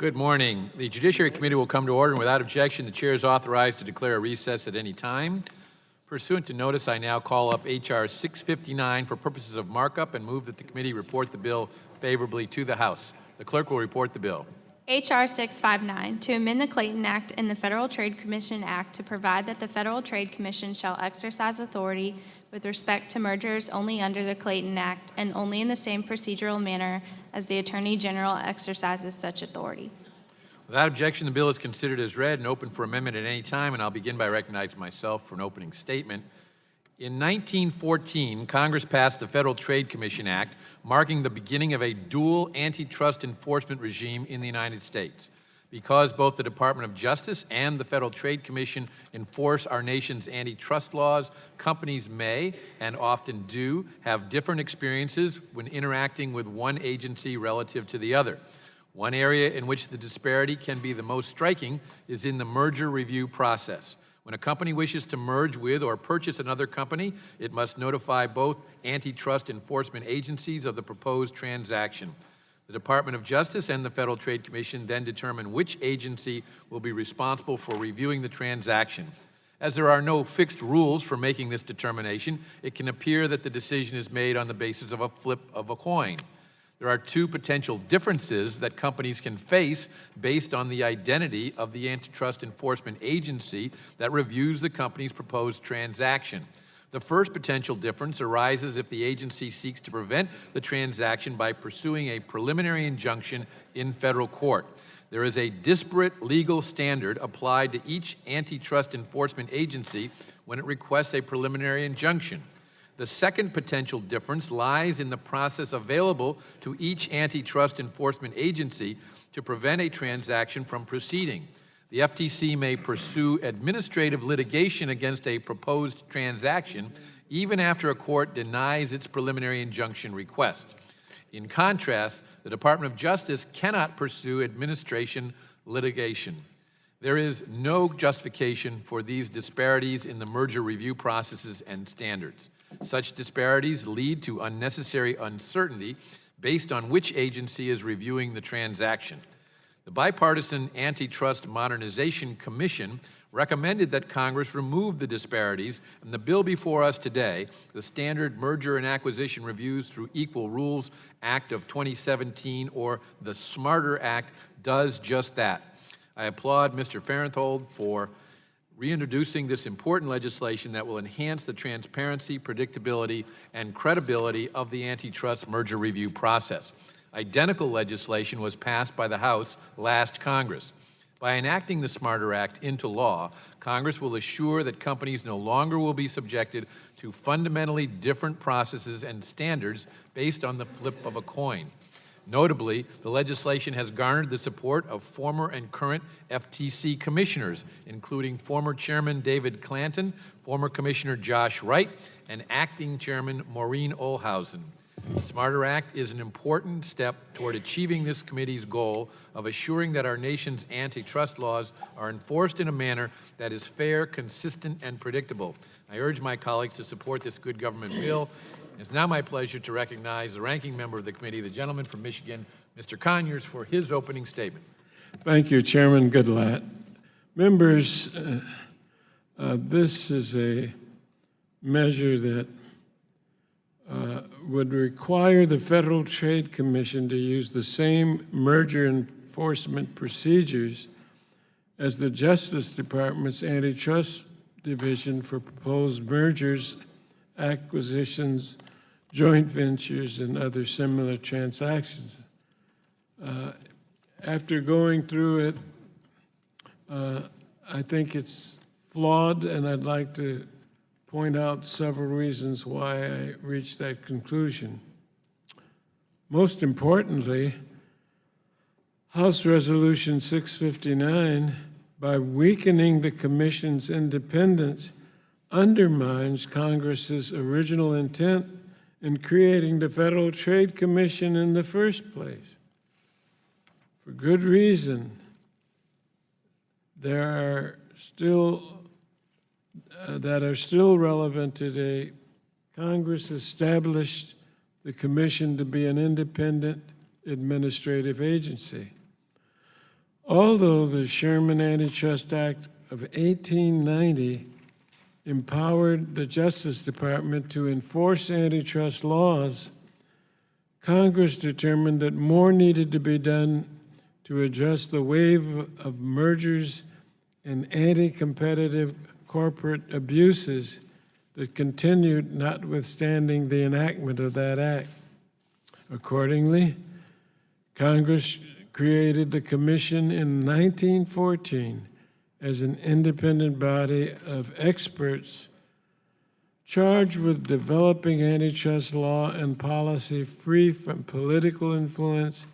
Good morning. The Judiciary Committee will come to order, and without objection, the chair is authorized to declare a recess at any time. Pursuant to notice, I now call up H.R. 659 for purposes of markup and move that the committee report the bill favorably to the House. The clerk will report the bill. H.R. 659, to amend the Clayton Act and the Federal Trade Commission Act to provide that the Federal Trade Commission shall exercise authority with respect to mergers only under the Clayton Act and only in the same procedural manner as the Attorney General exercises such authority. Without objection, the bill is considered as read and open for amendment at any time, and I'll begin by recognizing myself for an opening statement. In 1914, Congress passed the Federal Trade Commission Act, marking the beginning of a dual antitrust enforcement regime in the United States. Because both the Department of Justice and the Federal Trade Commission enforce our nation's antitrust laws, companies may, and often do, have different experiences when interacting with one agency relative to the other. One area in which the disparity can be the most striking is in the merger review process. When a company wishes to merge with or purchase another company, it must notify both antitrust enforcement agencies of the proposed transaction. The Department of Justice and the Federal Trade Commission then determine which agency will be responsible for reviewing the transaction. As there are no fixed rules for making this determination, it can appear that the decision is made on the basis of a flip of a coin. There are two potential differences that companies can face based on the identity of the antitrust enforcement agency that reviews the company's proposed transaction. The first potential difference arises if the agency seeks to prevent the transaction by pursuing a preliminary injunction in federal court. There is a disparate legal standard applied to each antitrust enforcement agency when it requests a preliminary injunction. The second potential difference lies in the process available to each antitrust enforcement agency to prevent a transaction from proceeding. The FTC may pursue administrative litigation against a proposed transaction even after a court denies its preliminary injunction request. In contrast, the Department of Justice cannot pursue administration litigation. There is no justification for these disparities in the merger review processes and standards. Such disparities lead to unnecessary uncertainty based on which agency is reviewing the transaction. The Bipartisan Antitrust Modernization Commission recommended that Congress remove the disparities, and the bill before us today, the Standard Merger and Acquisition Reviews Through Equal Rules Act of 2017, or the Smarter Act, does just that. I applaud Mr. Farenthold for reintroducing this important legislation that will enhance the transparency, predictability, and credibility of the antitrust merger review process. Identical legislation was passed by the House last Congress. By enacting the Smarter Act into law, Congress will assure that companies no longer will be subjected to fundamentally different processes and standards based on the flip of a coin. Notably, the legislation has garnered the support of former and current FTC commissioners, including former Chairman David Clanton, former Commissioner Josh Wright, and Acting Chairman Maureen Olhausen. The Smarter Act is an important step toward achieving this committee's goal of assuring that our nation's antitrust laws are enforced in a manner that is fair, consistent, and predictable. I urge my colleagues to support this good government bill. It's now my pleasure to recognize the ranking member of the committee, the gentleman from Michigan, Mr. Conyers, for his opening statement. Thank you, Chairman Goodlatte. Members, this is a measure that would require the Federal Trade Commission to use the same merger enforcement procedures as the Justice Department's Antitrust Division for proposed mergers, acquisitions, joint ventures, and other similar transactions. After going through it, I think it's flawed, and I'd like to point out several reasons why I reached that conclusion. Most importantly, House Resolution 659, by weakening the Commission's independence, undermines Congress's original intent in creating the Federal Trade Commission in the first place. For good reason. There are still that are still relevant today. Congress established the Commission to be an independent administrative agency. Although the Sherman Antitrust Act of 1890 empowered the Justice Department to enforce antitrust laws, Congress determined that more needed to be done to address the wave of mergers and anti-competitive corporate abuses that continued notwithstanding the enactment of that act. Accordingly, Congress created the Commission in 1914 as an independent body of experts charged with developing antitrust law and policy free from political influence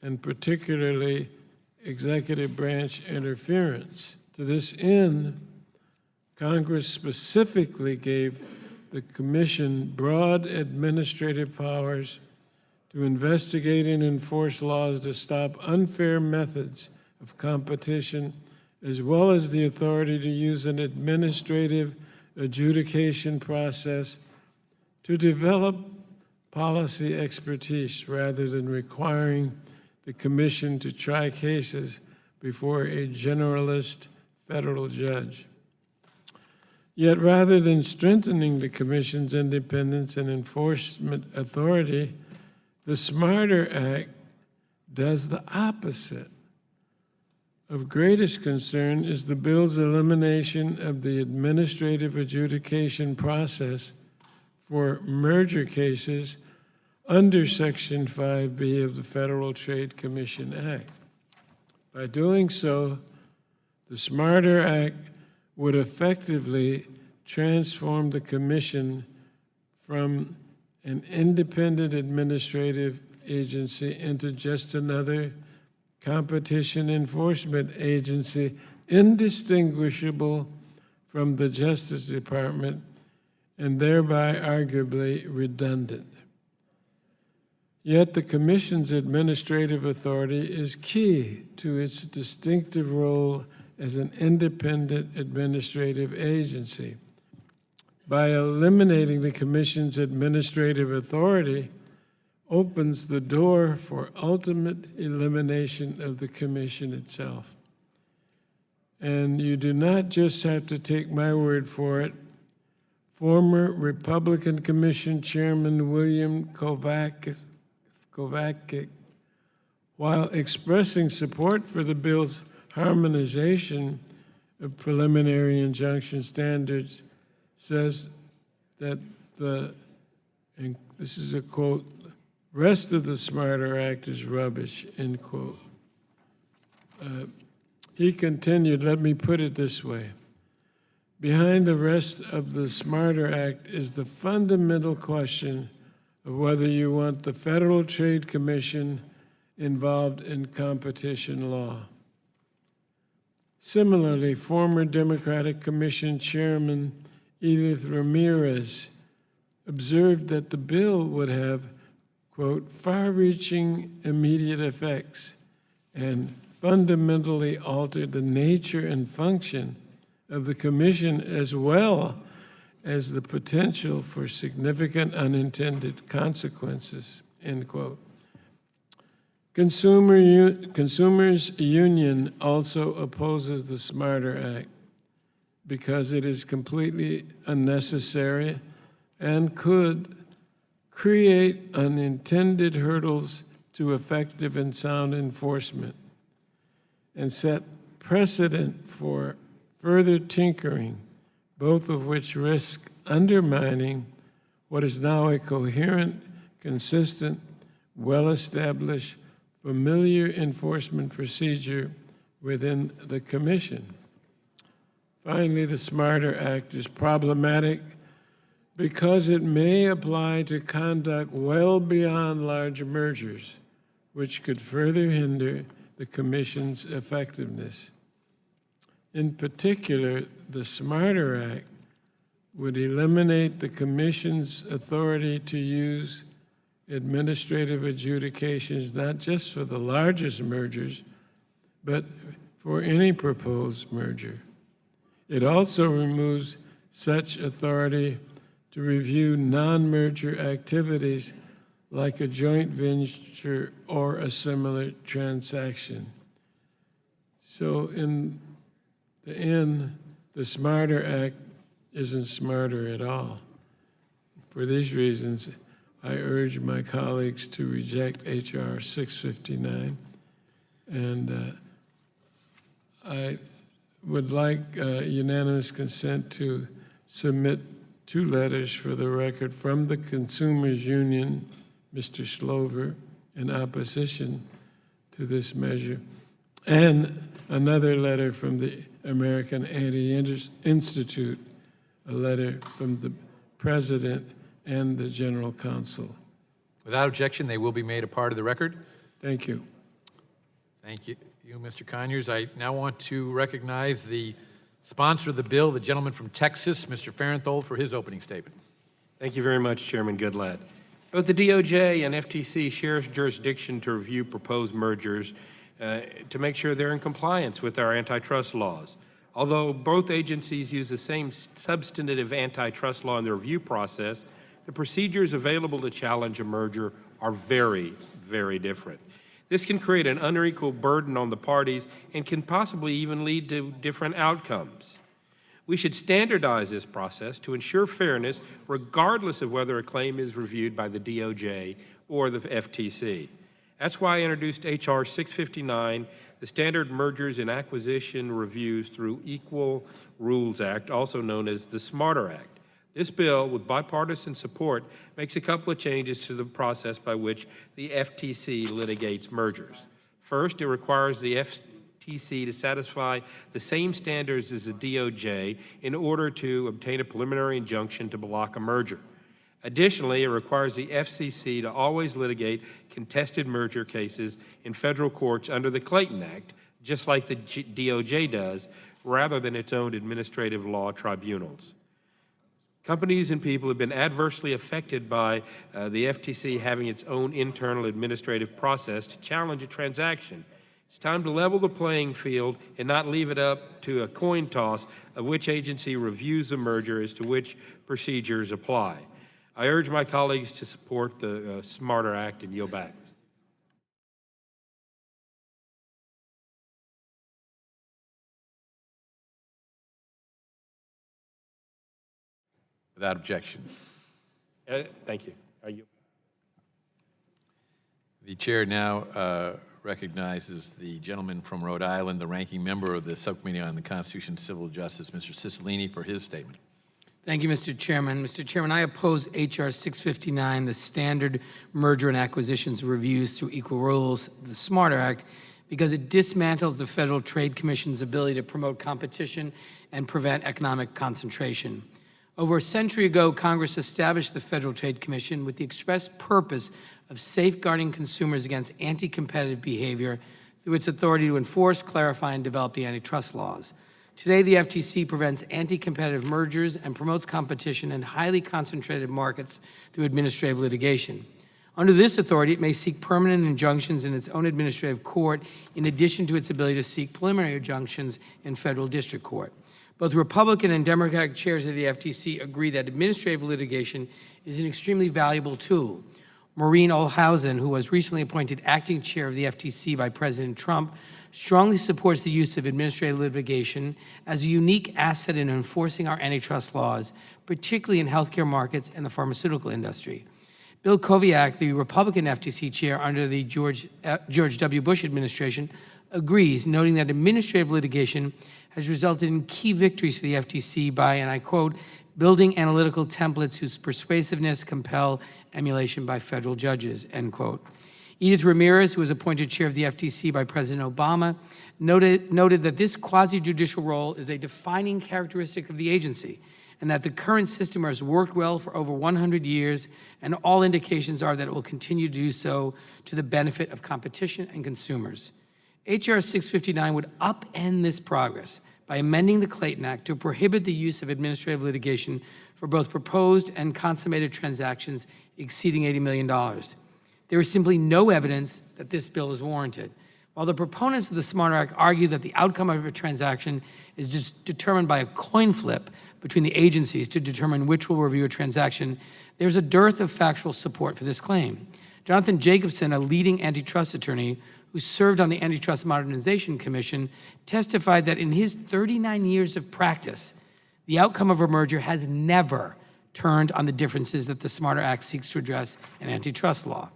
and particularly executive branch interference. To this end, Congress specifically gave the Commission broad administrative powers to investigate and enforce laws to stop unfair methods of competition, as well as the authority to use an administrative adjudication process to develop policy expertise rather than requiring the Commission to try cases before a generalist federal judge. Yet rather than strengthening the Commission's independence and enforcement authority, the SMARTER Act does the opposite. Of greatest concern is the bill's elimination of the administrative adjudication process for merger cases under Section 5B of the Federal Trade Commission Act. By doing so, the SMARTER Act would effectively transform the Commission from an independent administrative agency into just another competition enforcement agency indistinguishable from the Justice Department and thereby arguably redundant. Yet the Commission's administrative authority is key to its distinctive role as an independent administrative agency. By eliminating the Commission's administrative authority, opens the door for ultimate elimination of the Commission itself. And you do not just have to take my word for it. Former Republican Commission Chairman William Kovacic, while expressing support for the bill's harmonization of preliminary injunction standards, says that and this is a quote, rest of the SMARTER Act is rubbish, end quote. He continued, let me put it this way. Behind the rest of the SMARTER Act is the fundamental question of whether you want the Federal Trade Commission involved in competition law. Similarly, former Democratic Commission Chairman Edith Ramirez observed that the bill would have, quote, far-reaching immediate effects and fundamentally alter the nature and function of the Commission as well as the potential for significant unintended consequences, end quote. Consumers Union also opposes the SMARTER Act because it is completely unnecessary and could create unintended hurdles to effective and sound enforcement and set precedent for further tinkering, both of which risk undermining what is now a coherent, consistent, well-established, familiar enforcement procedure within the Commission. Finally, the SMARTER Act is problematic because it may apply to conduct well beyond large mergers, which could further hinder the Commission's effectiveness. In particular, the SMARTER Act would eliminate the Commission's authority to use administrative adjudications, not just for the largest mergers, but for any proposed merger. It also removes such authority to review non-merger activities like a joint venture or a similar transaction. So in the end, the Smarter Act isn't smarter at all. For these reasons, I urge my colleagues to reject H.R. 659, and I would like unanimous consent to submit 2 letters for the record from the Consumers Union, Mr. Slover, in opposition to this measure, and another letter from the American Anti-Institute, a letter from the President and the General Counsel. Without objection, they will be made a part of the record. Thank you. Thank you, Mr. Conyers. I now want to recognize the sponsor of the bill, the gentleman from Texas, Mr. Farenthold, for his opening statement. Thank you very much, Chairman Goodlatte. Both the DOJ and FTC share jurisdiction to review proposed mergers to make sure they're in compliance with our antitrust laws. Although both agencies use the same substantive antitrust law in the review process, the procedures available to challenge a merger are very, very different. This can create an unequal burden on the parties and can possibly even lead to different outcomes. We should standardize this process to ensure fairness regardless of whether a claim is reviewed by the DOJ or the FTC. That's why I introduced H.R. 659, the Standard Mergers and Acquisition Reviews through Equal Rules Act, also known as the Smarter Act. This bill, with bipartisan support, makes a couple of changes to the process by which the FTC litigates mergers. First, it requires the FTC to satisfy the same standards as the DOJ in order to obtain a preliminary injunction to block a merger. Additionally, it requires the FCC to always litigate contested merger cases in federal courts under the Clayton Act, just like the DOJ does, rather than its own administrative law tribunals. Companies and people have been adversely affected by the FTC having its own internal administrative process to challenge a transaction. It's time to level the playing field and not leave it up to a coin toss of which agency reviews the merger as to which procedures apply. I urge my colleagues to support the Smarter Act and yield back. Without objection. Thank you. The chair now recognizes the gentleman from Rhode Island, the ranking member of the Subcommittee on the Constitution and Civil Justice, Mr. Cicilline, for his statement. Thank you, Mr. Chairman. Mr. Chairman, I oppose H.R. 659, the Standard Merger and Acquisitions Reviews through Equal Rules, the Smarter Act, because it dismantles the Federal Trade Commission's ability to promote competition and prevent economic concentration. Over a century ago, Congress established the Federal Trade Commission with the express purpose of safeguarding consumers against anti-competitive behavior through its authority to enforce, clarify, and develop the antitrust laws. Today, the FTC prevents anti-competitive mergers and promotes competition in highly concentrated markets through administrative litigation. Under this authority, it may seek permanent injunctions in its own administrative court, in addition to its ability to seek preliminary injunctions in federal district court. Both Republican and Democratic chairs of the FTC agree that administrative litigation is an extremely valuable tool. Maureen Olhausen, who was recently appointed acting chair of the FTC by President Trump, strongly supports the use of administrative litigation as a unique asset in enforcing our antitrust laws, particularly in healthcare markets and the pharmaceutical industry. Bill Koviak, the Republican FTC chair under the George W. Bush administration, agrees, noting that administrative litigation has resulted in key victories for the FTC by, and I quote, building analytical templates whose persuasiveness compel emulation by federal judges, end quote. Edith Ramirez, who was appointed chair of the FTC by President Obama, noted that this quasi-judicial role is a defining characteristic of the agency, and that the current system has worked well for over 100 years, and all indications are that it will continue to do so to the benefit of competition and consumers. H.R. 659 would upend this progress by amending the Clayton Act to prohibit the use of administrative litigation for both proposed and consummated transactions exceeding $80 million. There is simply no evidence that this bill is warranted. While the proponents of the Smarter Act argue that the outcome of a transaction is just determined by a coin flip between the agencies to determine which will review a transaction, there's a dearth of factual support for this claim. Jonathan Jacobson, a leading antitrust attorney who who served on the Antitrust Modernization Commission, testified that in his 39 years of practice, the outcome of a merger has never turned on the differences that the Smarter Act seeks to address in antitrust law.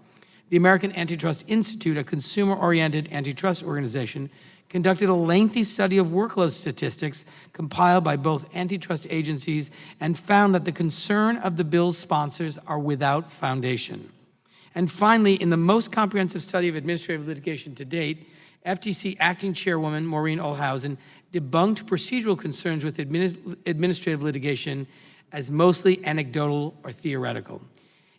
The American Antitrust Institute, a consumer-oriented antitrust organization, conducted a lengthy study of workload statistics compiled by both antitrust agencies and found that the concern of the bill's sponsors are without foundation. And finally, in the most comprehensive study of administrative litigation to date, FTC Acting Chairwoman Maureen Olhausen debunked procedural concerns with administrative litigation as mostly anecdotal or theoretical.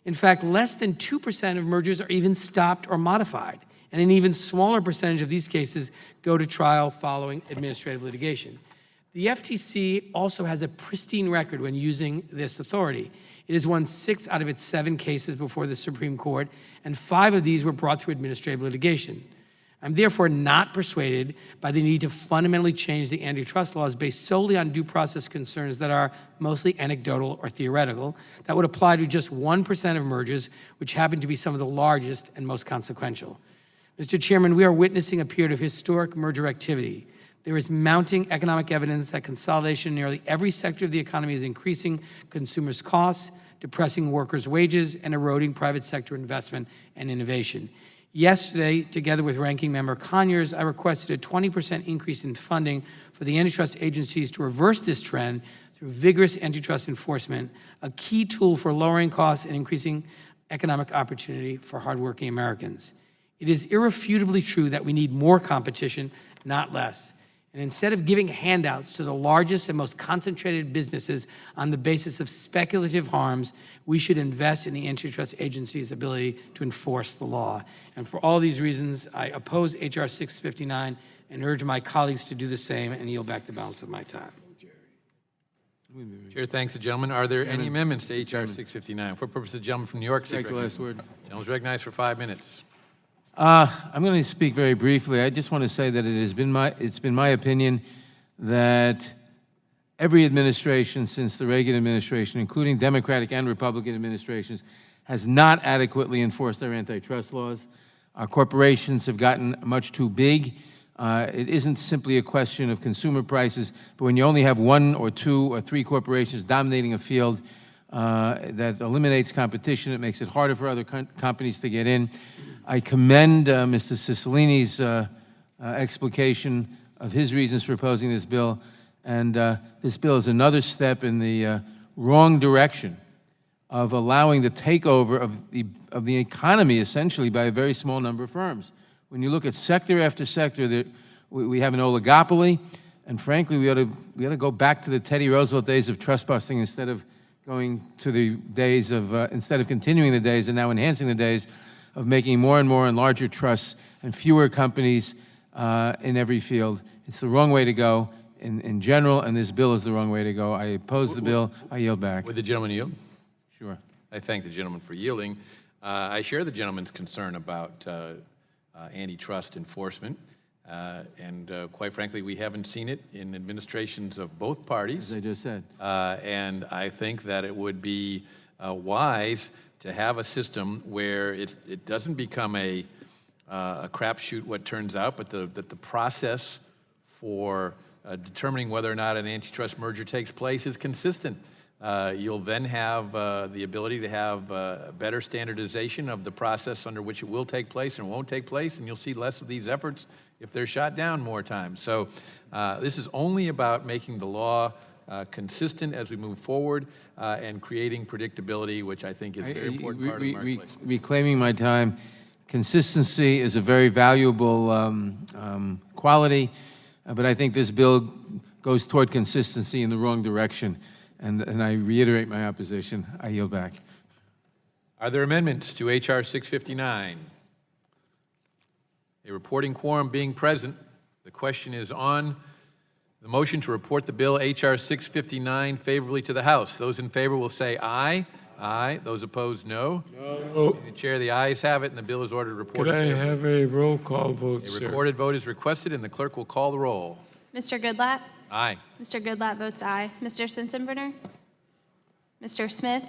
In fact, less than 2% of mergers are even stopped or modified, and an even smaller percentage of these cases go to trial following administrative litigation. The FTC also has a pristine record when using this authority. It has won 6 out of its 7 cases before the Supreme Court, and 5 of these were brought through administrative litigation. I'm therefore not persuaded by the need to fundamentally change the antitrust laws based solely on due process concerns that are mostly anecdotal or theoretical, that would apply to just 1% of mergers, which happen to be some of the largest and most consequential. Mr. Chairman, we are witnessing a period of historic merger activity. There is mounting economic evidence that consolidation in nearly every sector of the economy is increasing consumers' costs, depressing workers' wages, and eroding private sector investment and innovation. Yesterday, together with Ranking Member Conyers, I requested a 20% increase in funding for the antitrust agencies to reverse this trend through vigorous antitrust enforcement, a key tool for lowering costs and increasing economic opportunity for hardworking Americans. It is irrefutably true that we need more competition, not less. And instead of giving handouts to the largest and most concentrated businesses on the basis of speculative harms, we should invest in the antitrust agency's ability to enforce the law. And for all these reasons, I oppose H.R. 659 and urge my colleagues to do the same and yield back the balance of my time. Chair thanks the gentleman. Are there any amendments to H.R. 659? For purpose of the gentleman from New York, Take the last word. Gentleman's recognized for 5 minutes. I'm going to speak very briefly. I just want to say that it's been my opinion that every administration since the Reagan administration, including Democratic and Republican administrations, has not adequately enforced their antitrust laws. Our corporations have gotten much too big. It isn't simply a question of consumer prices, but when you only have 1 or 2 or 3 corporations dominating a field, that eliminates competition. It makes it harder for other companies to get in. I commend Mr. Cicilline's explication of his reasons for opposing this bill, and this bill is another step in the wrong direction of allowing the takeover of the economy, essentially, by a very small number of firms. When you look at sector after sector, we have an oligopoly, and frankly, we ought to go back to the Teddy Roosevelt days of trust busting instead of going to the days of instead of continuing the days and now enhancing the days of making more and more and larger trusts and fewer companies in every field. It's the wrong way to go in general, and this bill is the wrong way to go. I oppose the bill. I yield back. Would the gentleman yield? Sure. I thank the gentleman for yielding. I share the gentleman's concern about antitrust enforcement, and quite frankly, we haven't seen it in administrations of both parties. As I just said. And I think that it would be wise to have a system where it doesn't become a crapshoot what turns out, but that the process for determining whether or not an antitrust merger takes place is consistent. You'll then have the ability to have better standardization of the process under which it will take place and won't take place, and you'll see less of these efforts if they're shot down more times. So this is only about making the law consistent as we move forward and creating predictability, which I think is a very important part of the marketplace. Reclaiming my time, consistency is a very valuable quality, but I think this bill goes toward consistency in the wrong direction, and I reiterate my opposition. I yield back. Are there amendments to H.R. 659? A reporting quorum being present, the question is on the motion to report the bill H.R. 659 favorably to the House. Those in favor will say aye. Aye. Those opposed, no. No. The chair, the ayes have it, and the bill is ordered reported. Could I favorably. have a roll call vote, A sir? recorded vote is requested, and the clerk will call the roll. Mr. Goodlatte? Aye. Mr. Goodlatte votes aye. Mr. Sensenbrenner? Mr. Smith?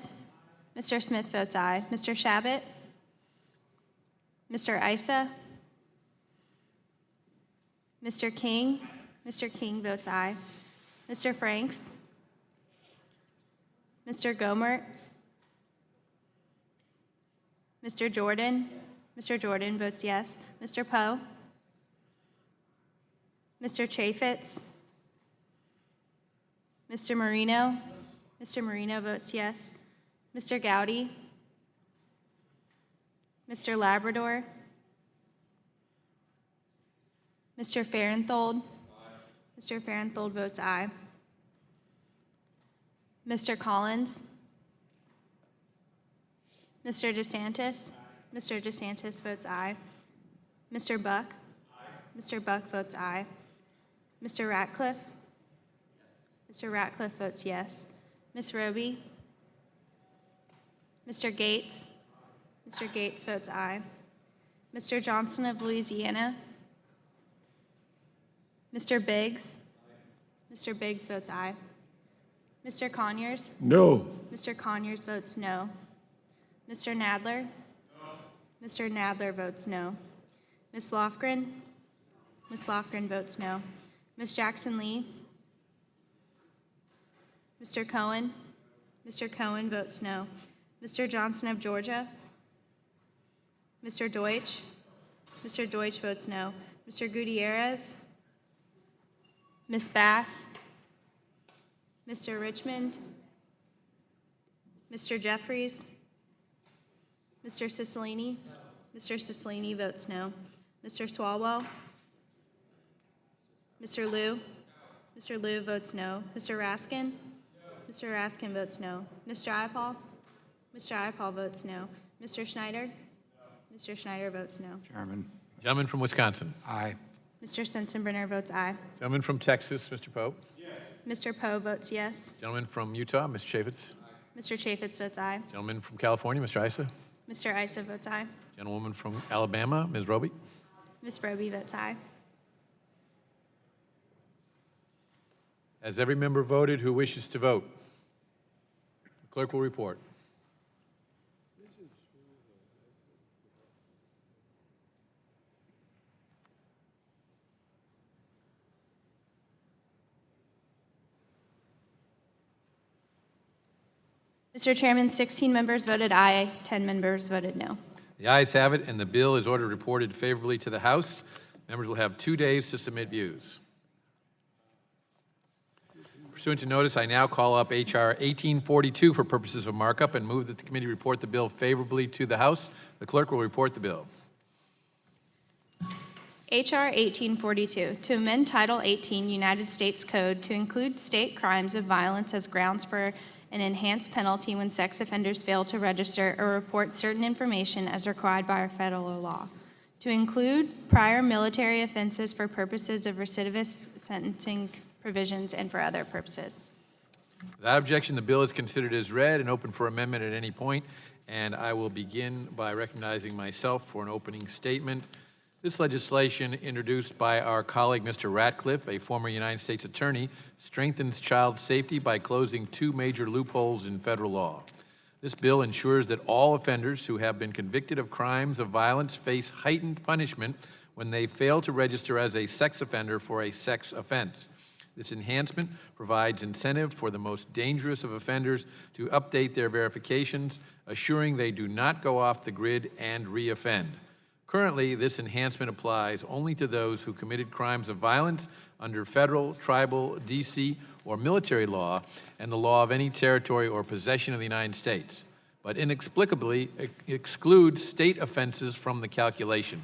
Mr. Smith votes aye. Mr. Shabbat? Mr. Issa? Mr. King? Mr. King votes aye. Mr. Franks? Mr. Gomert? Mr. Jordan? Mr. Jordan votes yes. Mr. Poe? Mr. Chaffetz? Mr. Marino? Mr. Marino votes yes. Mr. Gowdy? Mr. Labrador? Mr. Farenthold? Mr. Farenthold votes aye. Mr. Collins? Mr. DeSantis? Mr. DeSantis votes aye. Mr. Buck? Mr. Buck votes aye. Mr. Ratcliffe? Mr. Ratcliffe votes yes. Ms. Roby? Mr. Gates? Mr. Gates votes aye. Mr. Johnson of Louisiana? Mr. Biggs? Mr. Biggs votes aye. Mr. Conyers? No. Mr. Conyers votes no. Mr. Nadler? No. Mr. Nadler votes no. Ms. Lofgren? Ms. Lofgren votes no. Ms. Jackson Lee? Mr. Cohen? Mr. Cohen votes no. Mr. Johnson of Georgia? Mr. Deutsch? Mr. Deutsch votes no. Mr. Gutierrez? Ms. Bass? Mr. Richmond? Mr. Jeffries? Mr. Cicilline? Mr. Cicilline votes no. Mr. Swalwell? Mr. Liu? Mr. Liu votes no. Mr. Raskin? Mr. Raskin votes no. Ms. Jayapal? Ms. Jayapal votes no. Mr. Schneider? Mr. Schneider votes no. Chairman. Gentleman from Wisconsin. Aye. Mr. Sensenbrenner votes aye. Gentleman from Texas, Mr. Poe. Mr. Poe votes yes. Gentleman from Utah, Ms. Chaffetz. Mr. Chaffetz votes aye. Gentleman from California, Mr. Issa. Mr. Issa votes aye. Gentlewoman from Alabama, Ms. Roby. Ms. Roby votes aye. Has every member voted who wishes to vote? The clerk will report. Mr. Chairman, 16 members voted aye, 10 members voted no. The ayes have it, and the bill is ordered reported favorably to the House. Members will have 2 days to submit views. Pursuant to notice, I now call up H.R. 1842 for purposes of markup and move that the committee report the bill favorably to the House. The clerk will report the bill. H.R. 1842, to amend Title 18 United States Code to include state crimes of violence as grounds for an enhanced penalty when sex offenders fail to register or report certain information as required by our federal law. To include prior military offenses for purposes of recidivist sentencing provisions and for other purposes. Without objection, the bill is considered as read and open for amendment at any point, and I will begin by recognizing myself for an opening statement. This legislation, introduced by our colleague Mr. Ratcliffe, a former United States attorney, strengthens child safety by closing 2 major loopholes in federal law. This bill ensures that all offenders who have been convicted of crimes of violence face heightened punishment when they fail to register as a sex offender for a sex offense. This enhancement provides incentive for the most dangerous of offenders to update their verifications, assuring they do not go off the grid and reoffend. Currently, this enhancement applies only to those who committed crimes of violence under federal, tribal, DC, or military law and the law of any territory or possession of the United States, but inexplicably excludes state offenses from the calculation.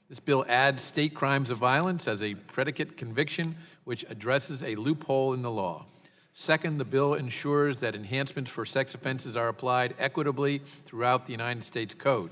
This bill adds state crimes of violence as a predicate conviction, which addresses a loophole in the law. Second, the bill ensures that enhancements for sex offenses are applied equitably throughout the United States Code.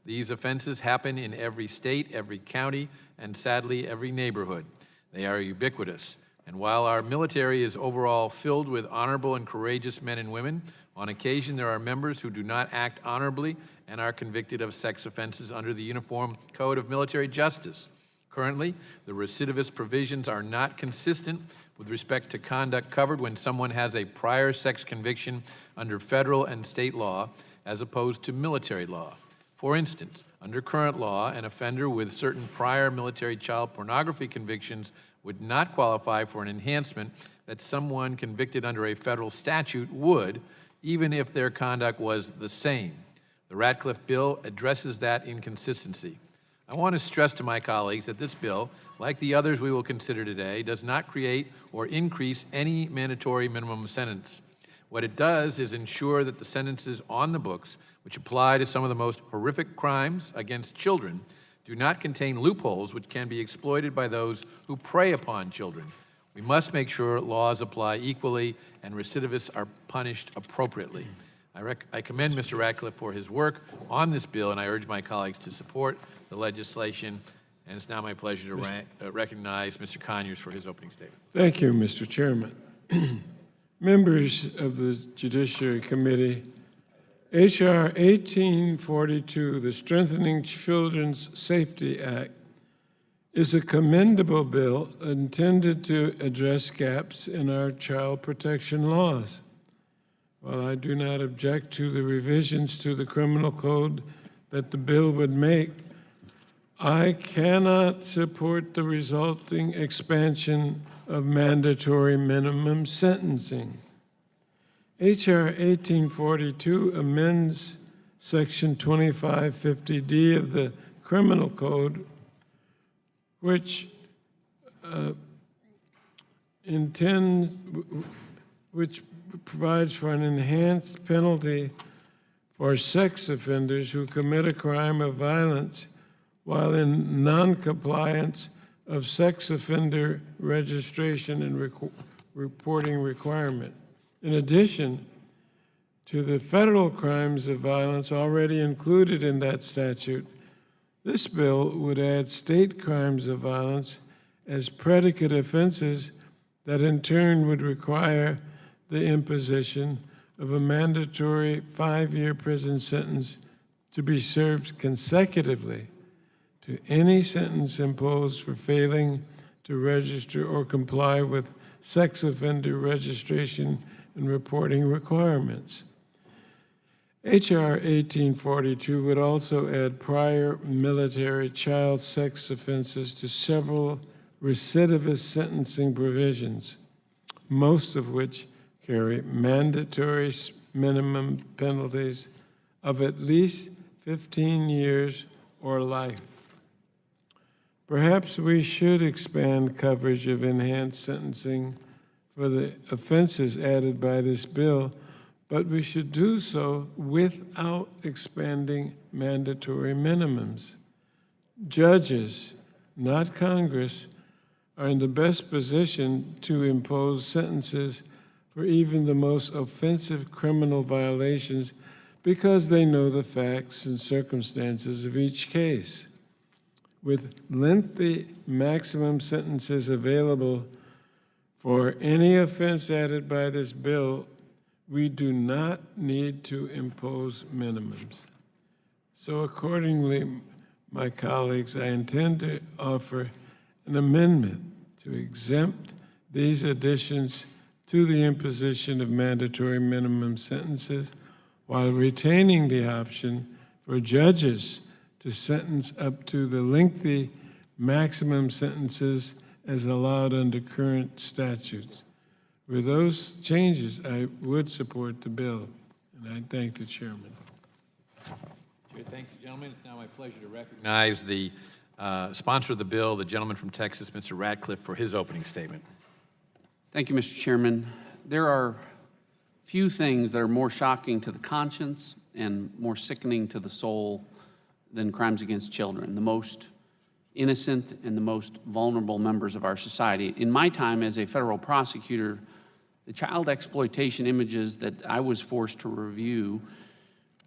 These offenses happen in every state, every county, and sadly, every neighborhood. They are ubiquitous. And while our military is overall filled with honorable and courageous men and women, on occasion there are members who do not act honorably and are convicted of sex offenses under the Uniform Code of Military Justice. Currently, the recidivist provisions are not consistent with respect to conduct covered when someone has a prior sex conviction under federal and state law as opposed to military law. For instance, under current law, an offender with certain prior military child pornography convictions would not qualify for an enhancement that someone convicted under a federal statute would, even if their conduct was the same. The Ratcliffe bill addresses that inconsistency. I want to stress to my colleagues that this bill, like the others we will consider today, does not create or increase any mandatory minimum sentence. What it does is ensure that the sentences on the books, which apply to some of the most horrific crimes against children, do not contain loopholes which can be exploited by those who prey upon children. We must make sure laws apply equally and recidivists are punished appropriately. I commend Mr. Ratcliffe for his work on this bill, and I urge my colleagues to support the legislation. And it's now my pleasure to recognize Mr. Conyers for his opening statement. Thank you, Mr. Chairman. Members of the Judiciary Committee, H.R. 1842, the Strengthening Children's Safety Act, is a commendable bill intended to address gaps in our child protection laws. While I do not object to the revisions to the criminal code that the bill would make, I cannot support the resulting expansion of mandatory minimum sentencing. H.R. 1842 amends Section 2550D of the Criminal Code, which provides for an enhanced penalty for sex offenders who commit a crime of violence while in noncompliance of sex offender registration and reporting requirement. In addition to the federal crimes of violence already included in that statute, this bill would add state crimes of violence as predicate offenses that in turn would require the imposition of a mandatory 5-year prison sentence to be served consecutively to any sentence imposed for failing to register or comply with sex offender registration and reporting requirements. H.R. 1842 would also add prior military child sex offenses to several recidivist sentencing provisions, most of which carry mandatory minimum penalties of at least 15 years or life. Perhaps we should expand coverage of enhanced sentencing for the offenses added by this bill, but we should do so without expanding mandatory minimums. Judges, not Congress, are in the best position to impose sentences for even the most offensive criminal violations because they know the facts and circumstances of each case. With lengthy maximum sentences available for any offense added by this bill, we do not need to impose minimums. So accordingly, my colleagues, I intend to offer an amendment to exempt these additions to the imposition of mandatory minimum sentences while retaining the option for judges to sentence up to the lengthy maximum sentences as allowed under current statutes. With those changes, I would support the bill, and I thank the chairman. Chair, thanks, gentlemen. It's now my pleasure to recognize the sponsor of the bill, the gentleman from Texas, Mr. Ratcliffe, for his opening statement. Thank you, Mr. Chairman. There are few things that are more shocking to the conscience and more sickening to the soul than crimes against children, the most innocent and the most vulnerable members of our society. In my time as a federal prosecutor, the child exploitation images that I was forced to review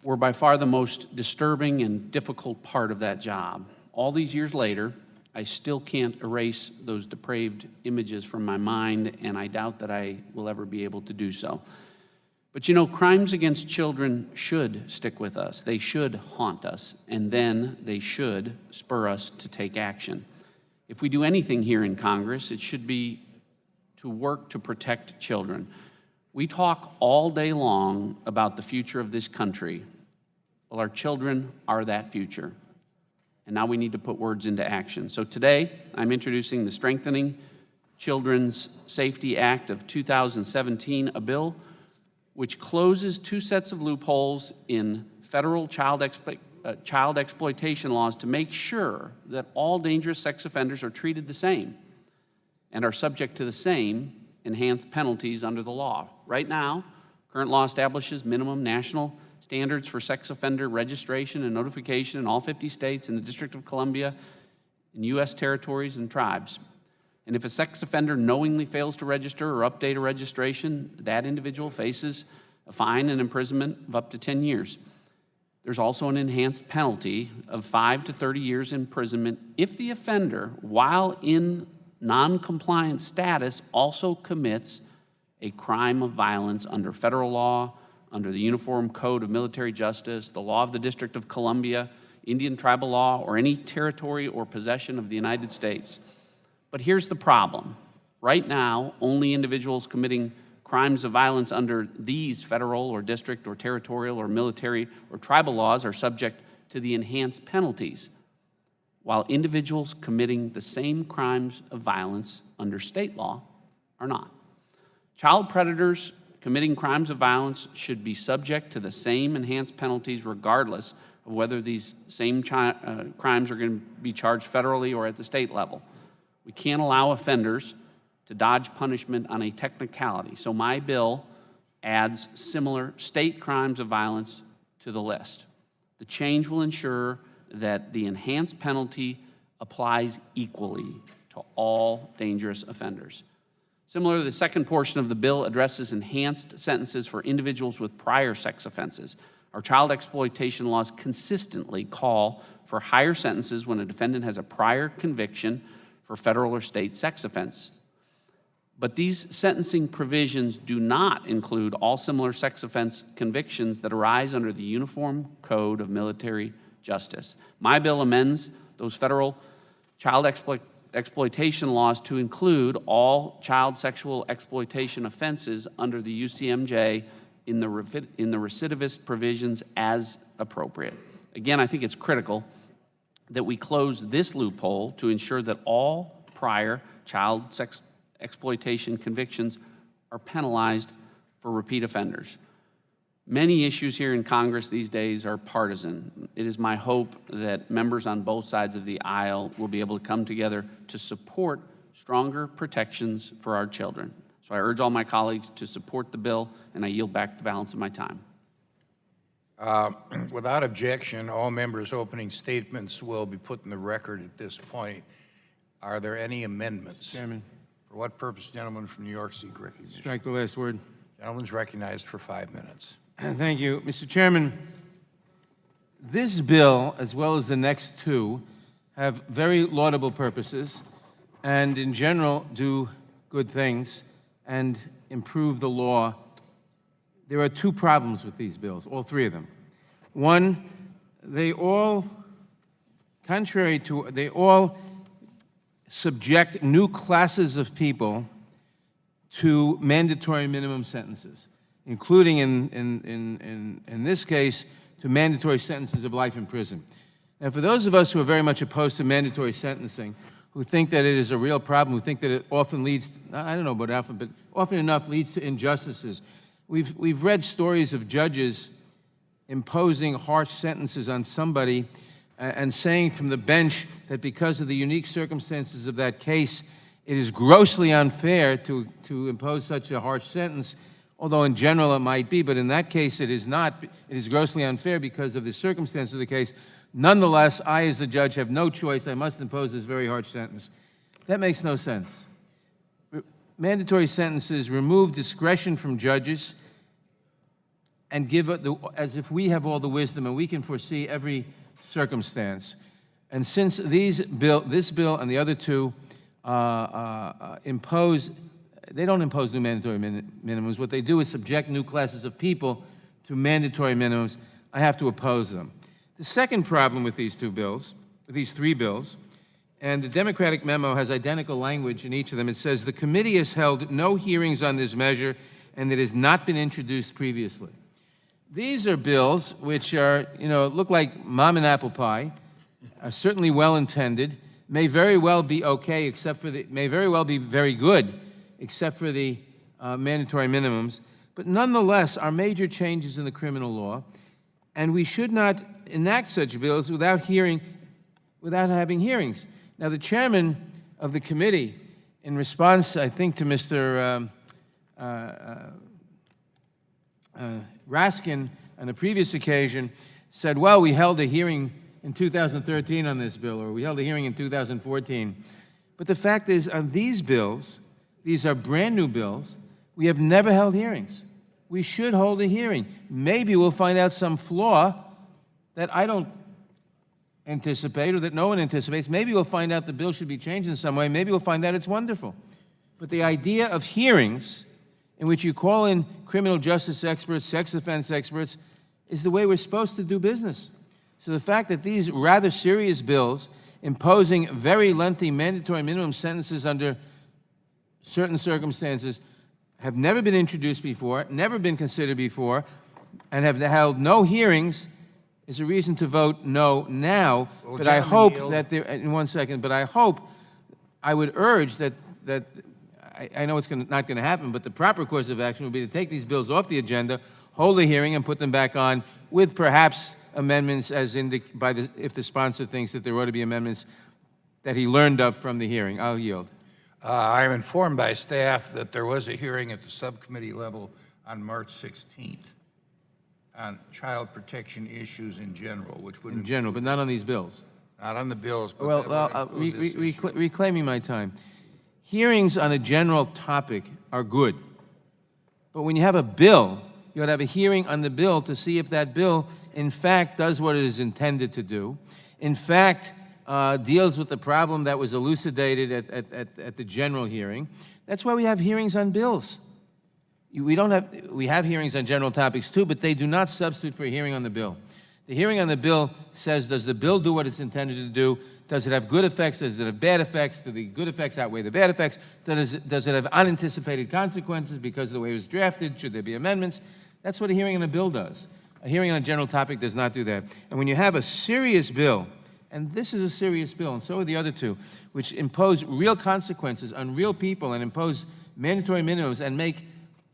were by far the most disturbing and difficult part of that job. All these years later, I still can't erase those depraved images from my mind, and I doubt that I will ever be able to do so. But you know, crimes against children should stick with us. They should haunt us, and then they should spur us to take action. If we do anything here in Congress, it should be to work to protect children. We talk all day long about the future of this country. Well, our children are that future. And now we need to put words into action. So today, I'm introducing the Strengthening Children's Safety Act of 2017, a bill which closes two sets of loopholes in federal child exploitation laws to make sure that all dangerous sex offenders are treated the same and are subject to the same enhanced penalties under the law. Right now, current law establishes minimum national standards for sex offender registration and notification in all 50 states, in the District of Columbia, in U.S. territories and tribes. And if a sex offender knowingly fails to register or update a registration, that individual faces a fine and imprisonment of up to 10 years. There's also an enhanced penalty of 5 to 30 years imprisonment if the offender, while in non-compliant status, also commits a crime of violence under federal law, under the Uniform Code of Military Justice, the law of the District of Columbia, Indian tribal law, or any territory or possession of the United States. But here's the problem. Right now, only individuals committing crimes of violence under these federal or district or territorial or military or tribal laws are subject to the enhanced penalties, while individuals committing the same crimes of violence under state law are not. Child predators committing crimes of violence should be subject to the same enhanced penalties regardless of whether these same crimes are going to be charged federally or at the state level. We can't allow offenders to dodge punishment on a technicality. So my bill adds similar state crimes of violence to the list. The change will ensure that the enhanced penalty applies equally to all dangerous offenders. Similarly, the second portion of the bill addresses enhanced sentences for individuals with prior sex offenses. Our child exploitation laws consistently call for higher sentences when a defendant has a prior conviction for federal or state sex offense. But these sentencing provisions do not include all similar sex offense convictions that arise under the Uniform Code of Military Justice. My bill amends those federal child exploitation laws to include all child sexual exploitation offenses under the UCMJ in the recidivist provisions as appropriate. Again, I think it's critical that we close this loophole to ensure that all prior child sex exploitation convictions are penalized for repeat offenders. Many issues here in Congress these days are partisan. It is my hope that members on both sides of the aisle will be able to come together to support stronger protections for our children. So I urge all my colleagues to support the bill, and I yield back the balance of my time. Without objection, all members' opening statements will be put in the record at this point. Are there any amendments? Chairman. For what purpose, gentleman from New York seek recognition? Strike the last word. Gentleman's recognized for 5 minutes. Thank you. Mr. Chairman, this bill, as well as the next two, have very laudable purposes and, in general, do good things and improve the law. There are two problems with these bills, all three of them. One, they all subject new classes of people to mandatory minimum sentences, including in this case, to mandatory sentences of life in prison. Now, for those of us who are very much opposed to mandatory sentencing, who think that it is a real problem, who think that it often leads, I don't know about often, but often enough leads to injustices. We've read stories of judges imposing harsh sentences on somebody and saying from the bench that because of the unique circumstances of that case, it is grossly unfair to impose such a harsh sentence, although in general it might be, but in that case it is not. It is grossly unfair because of the circumstances of the case. Nonetheless, I as the judge have no choice. I must impose this very harsh sentence. That makes no sense. Mandatory sentences remove discretion from judges and give it as if we have all the wisdom and we can foresee every circumstance. And since this bill and the other two they don't impose new mandatory minimums. What they do is subject new classes of people to mandatory minimums. I have to oppose them. The second problem with these three bills, and the Democratic memo has identical language in each of them. It says, the committee has held no hearings on this measure and it has not been introduced previously. These are bills which are, look like mom and apple pie, are certainly well-intended, may very well be okay, may very well be very good, except for the mandatory minimums, but nonetheless are major changes in the criminal law, and we should not enact such bills without having hearings. Now, the chairman of the committee, in response, I think, to Mr. Raskin on a previous occasion, said, well, we held a hearing in 2013 on this bill, or we held a hearing in 2014. But the fact is, on these bills, these are brand-new bills, we have never held hearings. We should hold a hearing. Maybe we'll find out some flaw that I don't anticipate or that no one anticipates. Maybe we'll find out the bill should be changed in some way. Maybe we'll find out it's wonderful. But the idea of hearings in which you call in criminal justice experts, sex offense experts, is the way we're supposed to do business. So the fact that these rather serious bills imposing very lengthy mandatory minimum sentences under certain circumstances have never been introduced before, never been considered before, and have held no hearings is a reason to vote no now. Well, but I gentlemen, hope yield. that there, in 1 second, but I would urge that I know it's not going to happen, but the proper course of action would be to take these bills off the agenda, hold a hearing, and put them back on with perhaps amendments as if the sponsor thinks that there ought to be amendments that he learned of from the hearing. I'll yield. I'm informed by staff that there was a hearing at the subcommittee level on March 16th on child protection issues in general, which would In general, but not on these bills. not on the bills, but Well, that would include this issue. reclaiming my time. Hearings on a general topic are good. But when you have a bill, you ought to have a hearing on the bill to see if that bill, in fact, does what it is intended to do, in fact, deals with the problem that was elucidated at the general hearing. That's why we have hearings on bills. We have hearings on general topics too, but they do not substitute for a hearing on the bill. The hearing on the bill says, does the bill do what it's intended to do? Does it have good effects? Does it have bad effects? Do the good effects outweigh the bad effects? Does it have unanticipated consequences because of the way it was drafted? Should there be amendments? That's what a hearing on a bill does. A hearing on a general topic does not do that. And when you have a serious bill, and this is a serious bill, and so are the other two, which impose real consequences on real people and impose mandatory minimums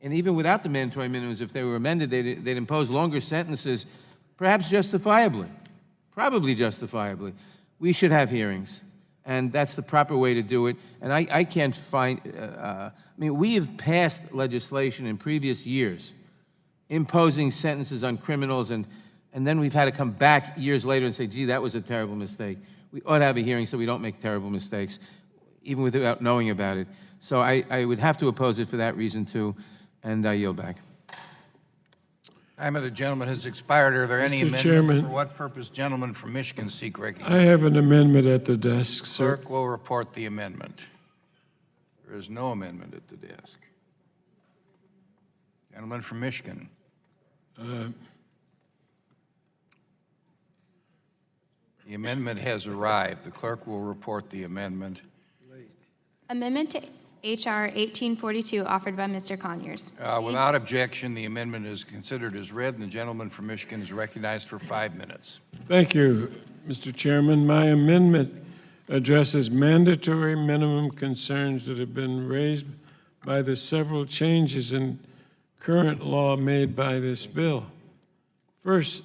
and even without the mandatory minimums, if they were amended, they'd impose longer sentences, perhaps justifiably, probably justifiably. We should have hearings, and that's the proper way to do it. And I can't find, we have passed legislation in previous years imposing sentences on criminals, and then we've had to come back years later and say, gee, that was a terrible mistake. We ought to have a hearing so we don't make terrible mistakes, even without knowing about it. So I would have to oppose it for that reason, too, and I yield back. Time of the gentleman has expired. Are there any Mr. amendments? Chairman. For what purpose? Gentleman from Michigan seek recognition. I have an amendment at the desk, sir. Clerk will report the amendment. There is no amendment at the desk. Gentleman from Michigan. The amendment has arrived. The clerk will report the amendment. Amendment to H.R. 1842 offered by Mr. Conyers. Without objection, the amendment is considered as read, and the gentleman from Michigan is recognized for 5 minutes. Thank you, Mr. Chairman. My amendment addresses mandatory minimum concerns that have been raised by the several changes in current law made by this bill. First,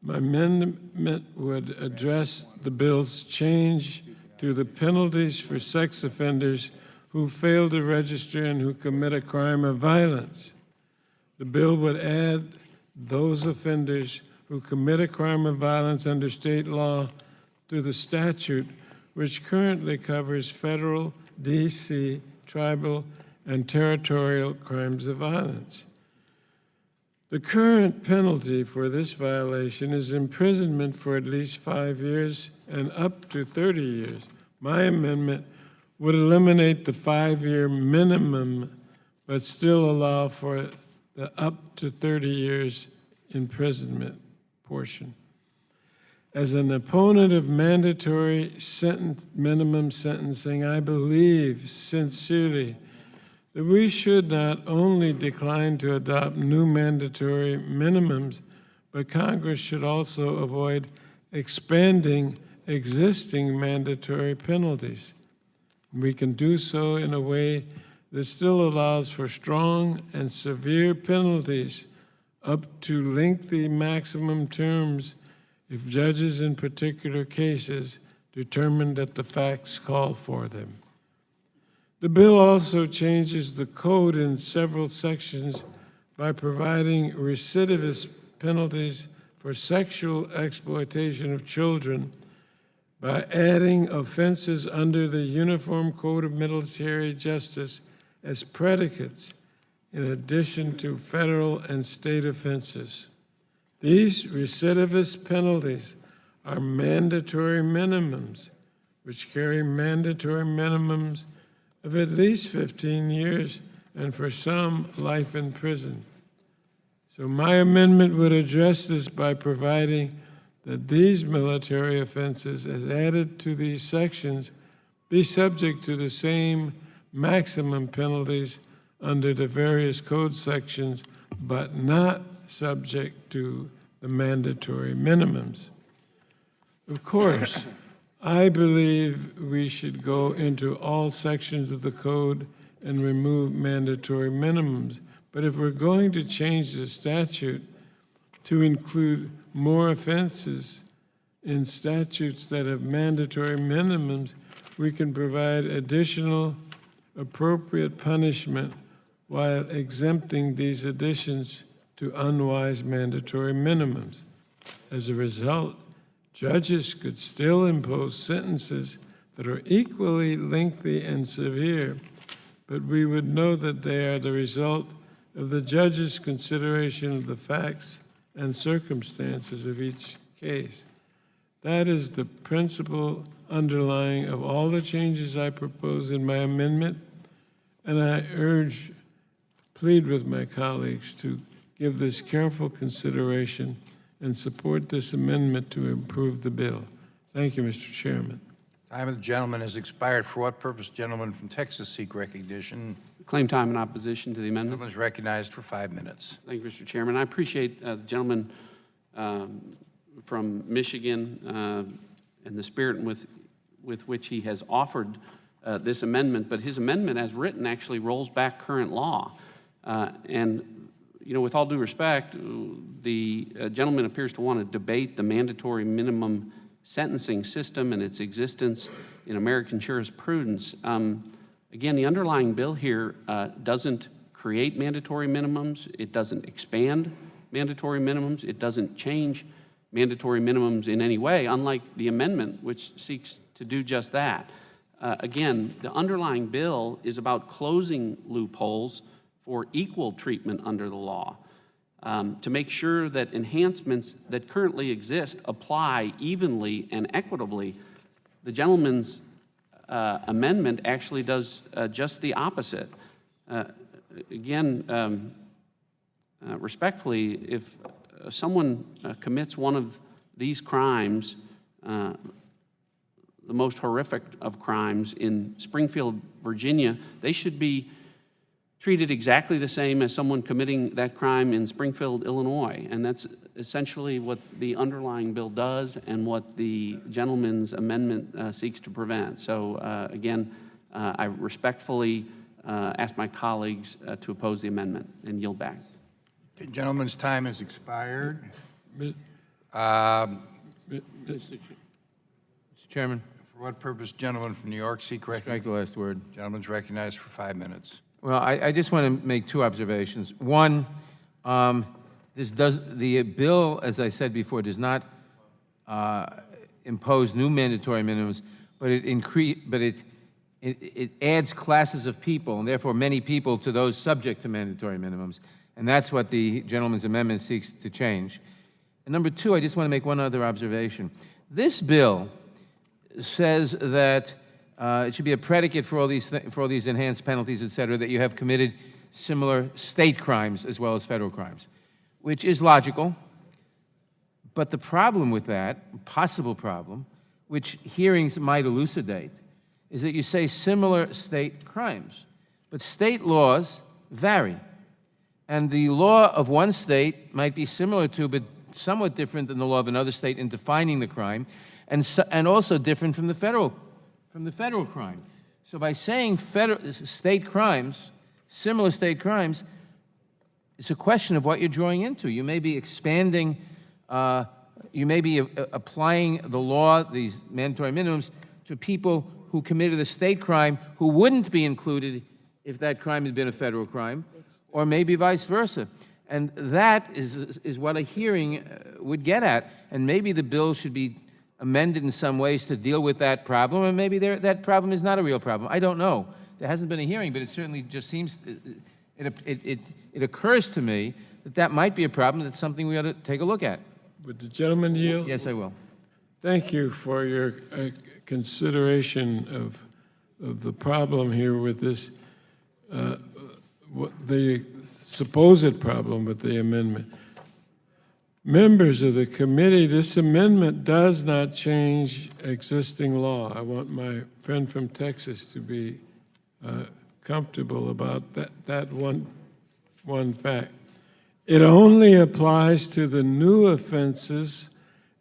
my amendment would address the bill's change to the penalties for sex offenders who fail to register and who commit a crime of violence. The bill would add those offenders who commit a crime of violence under state law to the statute, which currently covers federal, DC, tribal, and territorial crimes of violence. The current penalty for this violation is imprisonment for at least 5 years and up to 30 years. My amendment would eliminate the 5-year minimum, but still allow for the up to 30 years imprisonment portion. As an opponent of mandatory minimum sentencing, I believe sincerely that we should not only decline to adopt new mandatory minimums, but Congress should also avoid expanding existing mandatory penalties. We can do so in a way that still allows for strong and severe penalties up to lengthy maximum terms if judges in particular cases determine that the facts call for them. The bill also changes the code in several sections by providing recidivist penalties for sexual exploitation of children by adding offenses under the Uniform Code of Military Justice as predicates in addition to federal and state offenses. These recidivist penalties are mandatory minimums, which carry mandatory minimums of at least 15 years and for some, life in prison. So my amendment would address this by providing that these military offenses, as added to these sections, be subject to the same maximum penalties under the various code sections, but not subject to the mandatory minimums. Of course, I believe we should go into all sections of the code and remove mandatory minimums. But if we're going to change the statute to include more offenses in statutes that have mandatory minimums, we can provide additional appropriate punishment while exempting these additions to unwise mandatory minimums. As a result, judges could still impose sentences that are equally lengthy and severe, but we would know that they are the result of the judge's consideration of the facts and circumstances of each case. That is the principle underlying of all the changes I propose in my amendment, and I plead with my colleagues to give this careful consideration and support this amendment to improve the bill. Thank you, Mr. Chairman. Time of the gentleman has expired. For what purpose gentleman from Texas seek recognition? Claim time in opposition to the amendment. Gentleman is recognized for 5 minutes. Thank you, Mr. Chairman. I appreciate the gentleman from Michigan and the spirit with which he has offered this amendment, but his amendment as written actually rolls back current law. And you know, with all due respect, the gentleman appears to want to debate the mandatory minimum sentencing system and its existence in American jurisprudence. Again, the underlying bill here doesn't create mandatory minimums. It doesn't expand mandatory minimums. It doesn't change mandatory minimums in any way, unlike the amendment, which seeks to do just that. Again, the underlying bill is about closing loopholes for equal treatment under the law, to make sure that enhancements that currently exist apply evenly and equitably. The gentleman's amendment actually does just the opposite. Again, respectfully, if someone commits one of these crimes, the most horrific of crimes in Springfield, Virginia, they should be treated exactly the same as someone committing that crime in Springfield, Illinois. And that's essentially what the underlying bill does and what the gentleman's amendment seeks to prevent. So again, I respectfully ask my colleagues to oppose the amendment and yield back. The gentleman's time has expired. Mr. Chairman, For what purpose gentleman from New York seek recognition? strike the last word. Gentleman's recognized for 5 minutes. Well, I just want to make two observations. One, the bill, as I said before, does not impose new mandatory minimums, but it adds classes of people, and therefore many people, to those subject to mandatory minimums. And that's what the gentleman's amendment seeks to change. And number two, I just want to make one other observation. This bill says that it should be a predicate for all these enhanced penalties, et cetera, that you have committed similar state crimes as well as federal crimes, which is logical. But the problem with that, possible problem, which hearings might elucidate, is that you say similar state crimes. but state laws vary. And the law of one state might be similar to, but somewhat different than the law of another state in defining the crime, and also different from the federal crime. So by saying state crimes, similar state crimes, it's a question of what you're drawing into. You may be expanding, you may be applying the law, these mandatory minimums, to people who committed a state crime who wouldn't be included if that crime had been a federal crime, or maybe vice versa. And that is what a hearing would get at. And maybe the bill should be amended in some ways to deal with that problem, and maybe that problem is not a real problem. I don't know. There hasn't been a hearing, but it certainly just seems, it occurs to me that that might be a problem. That's something we ought to take a look at. Would the gentleman yield? Yes, I will. Thank you for your consideration of the problem here with this, the supposed problem with the amendment. Members of the committee, this amendment does not change existing law. I want my friend from Texas to be comfortable about that one fact. It only applies to the new offenses,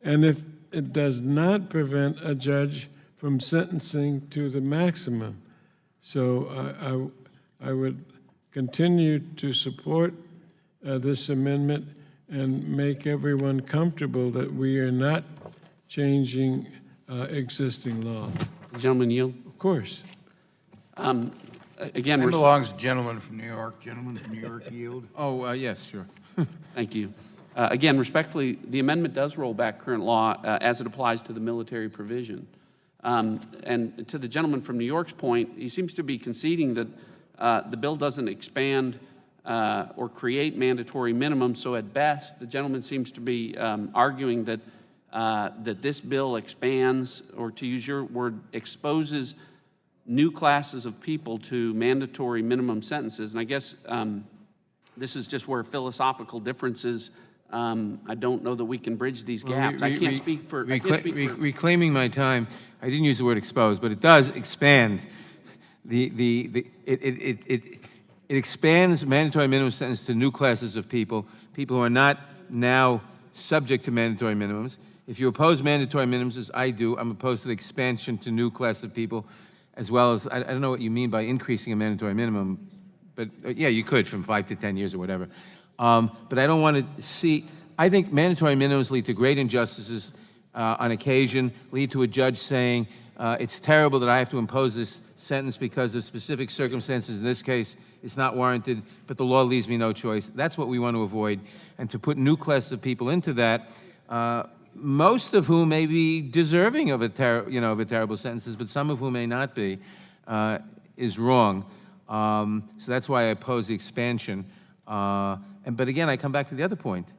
and if it does not prevent a judge from sentencing to the maximum. So I would continue to support this amendment and make everyone comfortable that we are not changing existing law. The gentleman yield. Of course. Again, That belongs to gentleman from New York. Gentleman from New York yield. Oh, yes, sure. thank you. Again, respectfully, the amendment does roll back current law as it applies to the military provision. And to the gentleman from New York's point, he seems to be conceding that the bill doesn't expand or create mandatory minimums. So at best, the gentleman seems to be arguing that that this bill expands, or to use your word, exposes new classes of people to mandatory minimum sentences. And I guess this is just where philosophical differences. I don't know that we can bridge these gaps. I can't speak for. Reclaiming my time, I didn't use the word expose, but it does expand. It expands mandatory minimum sentence to new classes of people who are not now subject to mandatory minimums. If you oppose mandatory minimums, as I do, I'm opposed to the expansion to new class of people, as well as, I don't know what you mean by increasing a mandatory minimum, but yeah, you could from 5 to 10 years or whatever. But I don't want to see, I think mandatory minimums lead to great injustices on occasion, lead to a judge saying, it's terrible that I have to impose this sentence because of specific circumstances. In this case, it's not warranted, but the law leaves me no choice. That's what we want to avoid. And to put new classes of people into that, most of whom may be deserving of a terrible sentences, but some of whom may not be, is wrong. So that's why I oppose the expansion. But again, I come back to the other point.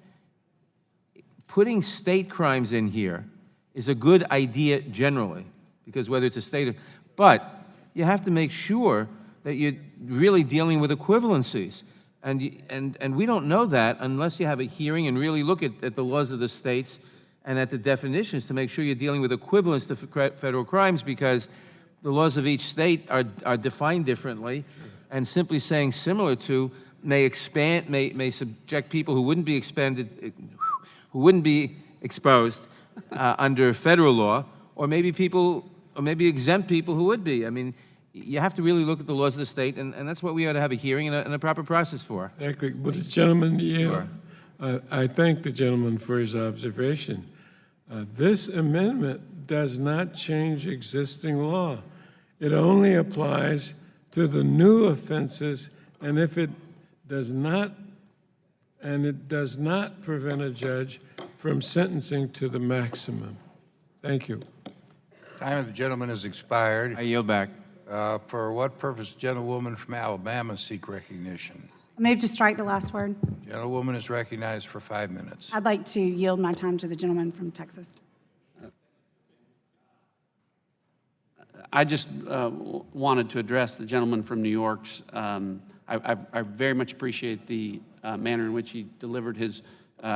Putting state crimes in here is a good idea generally, because whether it's a state, but you have to make sure that you're really dealing with equivalencies. And we don't know that unless you have a hearing and really look at the laws of the states and at the definitions to make sure you're dealing with equivalence to federal crimes, because the laws of each state are defined differently, and simply saying similar to may subject people who wouldn't be exposed under federal law, or maybe exempt people who would be. I mean, you have to really look at the laws of the state, and that's what we ought to have a hearing and a proper process for. Exactly. Would the gentleman yield? Sure. I thank the gentleman for his observation. This amendment does not change existing law. It only applies to the new offenses, and if it does not, prevent a judge from sentencing to the maximum. Thank you. Time of the gentleman has expired. I yield back. For what purpose, gentlewoman from Alabama seek recognition? I move to strike the last word. Gentlewoman is recognized for 5 minutes. I'd like to yield my time to the gentleman from Texas. I just wanted to address the gentleman from New York's. I very much appreciate the manner in which he delivered his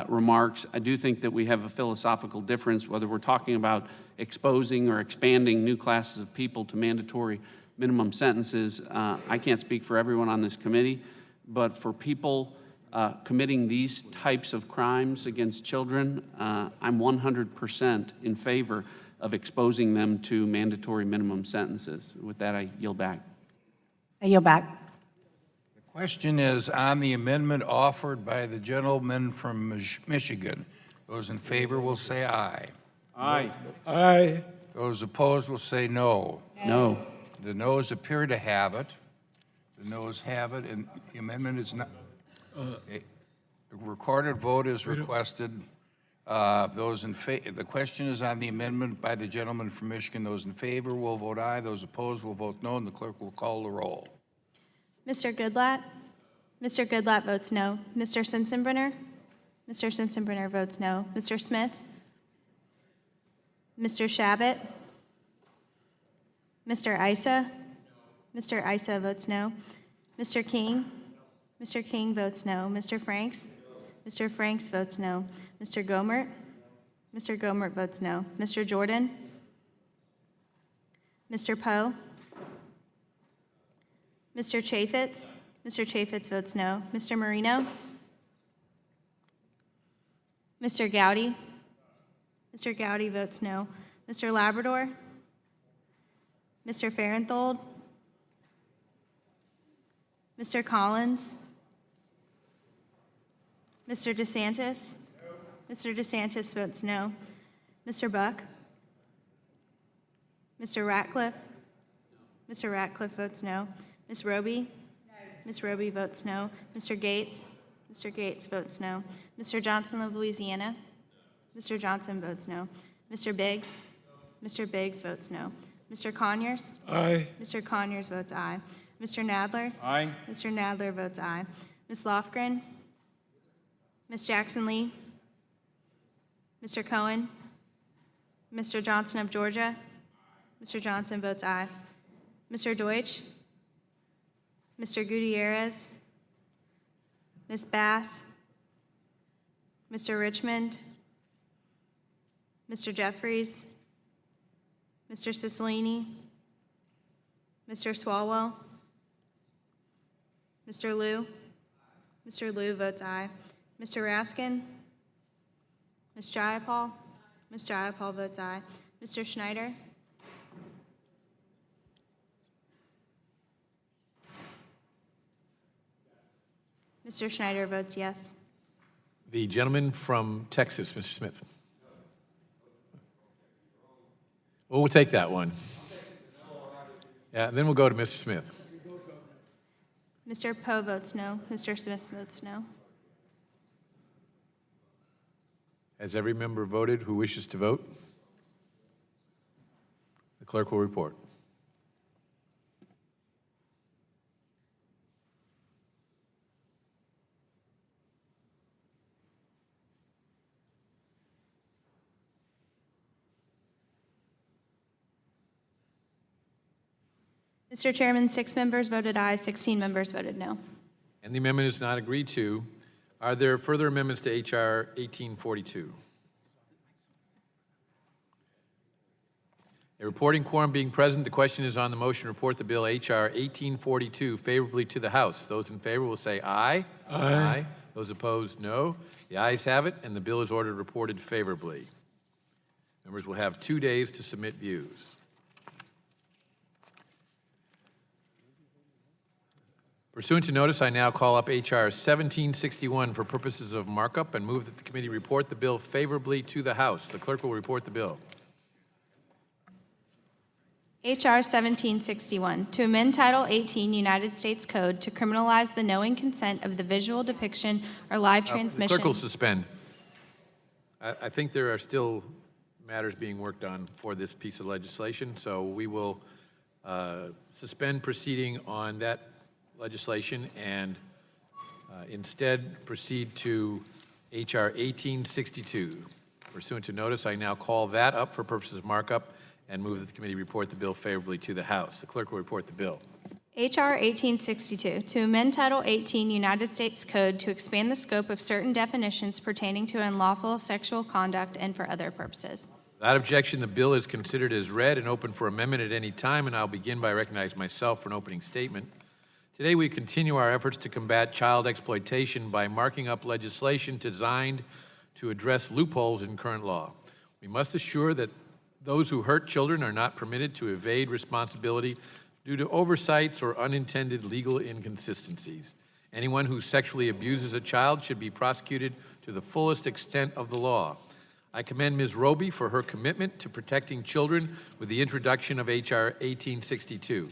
remarks. I do think that we have a philosophical difference, whether we're talking about exposing or expanding new classes of people to mandatory minimum sentences. I can't speak for everyone on this committee, but for people committing these types of crimes against children, I'm 100% in favor of exposing them to mandatory minimum sentences. With that, I yield back. I yield back. The question is on the amendment offered by the gentleman from Michigan. Those in favor will say aye. Aye. Those opposed will say no. No. The noes appear to have it. The noes have it, and the amendment is not. A recorded vote is requested. The question is on the amendment by the gentleman from Michigan. Those in favor will vote aye. Those opposed will vote no, and the clerk will call the roll. Mr. Goodlatte? Mr. Goodlatte votes no. Mr. Sensenbrenner? Mr. Sensenbrenner votes no. Mr. Smith? Mr. Shabbat? Mr. Isa? Mr. Isa votes no. Mr. King? Mr. King votes no. Mr. Franks? Mr. Franks votes no. Mr. Gomert? Mr. Gomert votes no. Mr. Jordan? Mr. Poe? Mr. Chaffetz? Mr. Chaffetz votes no. Mr. Marino? Mr. Gowdy? Mr. Gowdy votes no. Mr. Labrador? Mr. Farenthold? Mr. Collins? Mr. DeSantis? Mr. DeSantis votes no. Mr. Buck? Mr. Ratcliffe? Mr. Ratcliffe votes no. Ms. Roby? Ms. Roby votes no. Mr. Gates? Mr. Gates votes no. Mr. Johnson of Louisiana? Mr. Johnson votes no. Mr. Biggs? Mr. Biggs votes no. Mr. Conyers? Aye. Mr. Conyers votes aye. Mr. Nadler? Aye. Mr. Nadler votes aye. Ms. Lofgren? Ms. Jackson Lee? Mr. Cohen? Mr. Johnson of Georgia? Mr. Johnson votes aye. Mr. Deutsch? Mr. Gutierrez? Ms. Bass? Mr. Richmond? Mr. Jeffries? Mr. Cicilline? Mr. Swalwell? Mr. Liu? Mr. Liu votes aye. Mr. Raskin? Ms. Jayapal? Ms. Jayapal votes aye. Mr. Schneider? Mr. Schneider votes yes. The gentleman from Texas, Mr. Smith. Well, we'll take that one. Yeah, then we'll go to Mr. Smith. Mr. Poe votes no. Mr. Smith votes no. Has every member voted who wishes to vote? The clerk will report. Mr. Chairman, 6 members voted aye, 16 members voted no. And the amendment is not agreed to. Are there further amendments to H.R. 1842? A reporting quorum being present, the question is on the motion to report the bill H.R. 1842 favorably to the House. Those in favor will say aye. Aye. Those opposed, no. The ayes have it, and the bill is ordered reported favorably. Members will have 2 days to submit views. Pursuant to notice, I now call up H.R. 1761 for purposes of markup and move that the committee report the bill favorably to the House. The clerk will report the bill. H.R. 1761, to amend Title 18 United States Code to criminalize the knowing consent of the visual depiction or live The transmission. clerk will suspend. I think there are still matters being worked on for this piece of legislation, so we will suspend proceeding on that legislation and instead proceed to H.R. 1862. Pursuant to notice, I now call that up for purposes of markup and move that the committee report the bill favorably to the House. The clerk will report the bill. H.R. 1862, to amend Title 18 United States Code to expand the scope of certain definitions pertaining to unlawful sexual conduct and for other purposes. Without objection, the bill is considered as read and open for amendment at any time, and I'll begin by recognizing myself for an opening statement. Today, we continue our efforts to combat child exploitation by marking up legislation designed to address loopholes in current law. We must assure that those who hurt children are not permitted to evade responsibility due to oversights or unintended legal inconsistencies. Anyone who sexually abuses a child should be prosecuted to the fullest extent of the law. I commend Ms. Roby for her commitment to protecting children with the introduction of H.R. 1862.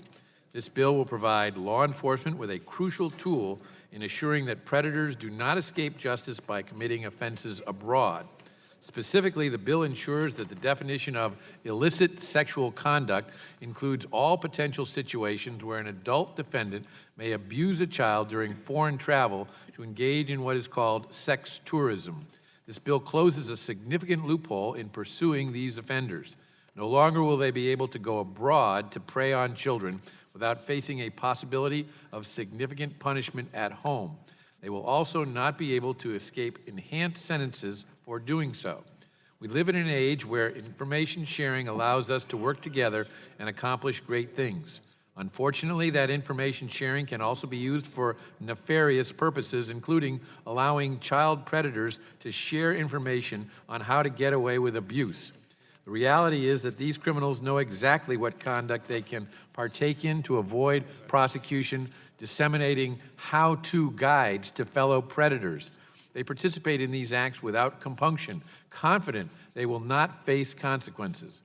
This bill will provide law enforcement with a crucial tool in assuring that predators do not escape justice by committing offenses abroad. Specifically, the bill ensures that the definition of illicit sexual conduct includes all potential situations where an adult defendant may abuse a child during foreign travel to engage in what is called sex tourism. This bill closes a significant loophole in pursuing these offenders. No longer will they be able to go abroad to prey on children without facing a possibility of significant punishment at home. They will also not be able to escape enhanced sentences for doing so. We live in an age where information sharing allows us to work together and accomplish great things. Unfortunately, that information sharing can also be used for nefarious purposes, including allowing child predators to share information on how to get away with abuse. The reality is that these criminals know exactly what conduct they can partake in to avoid prosecution, disseminating how-to guides to fellow predators. They participate in these acts without compunction, confident they will not face consequences.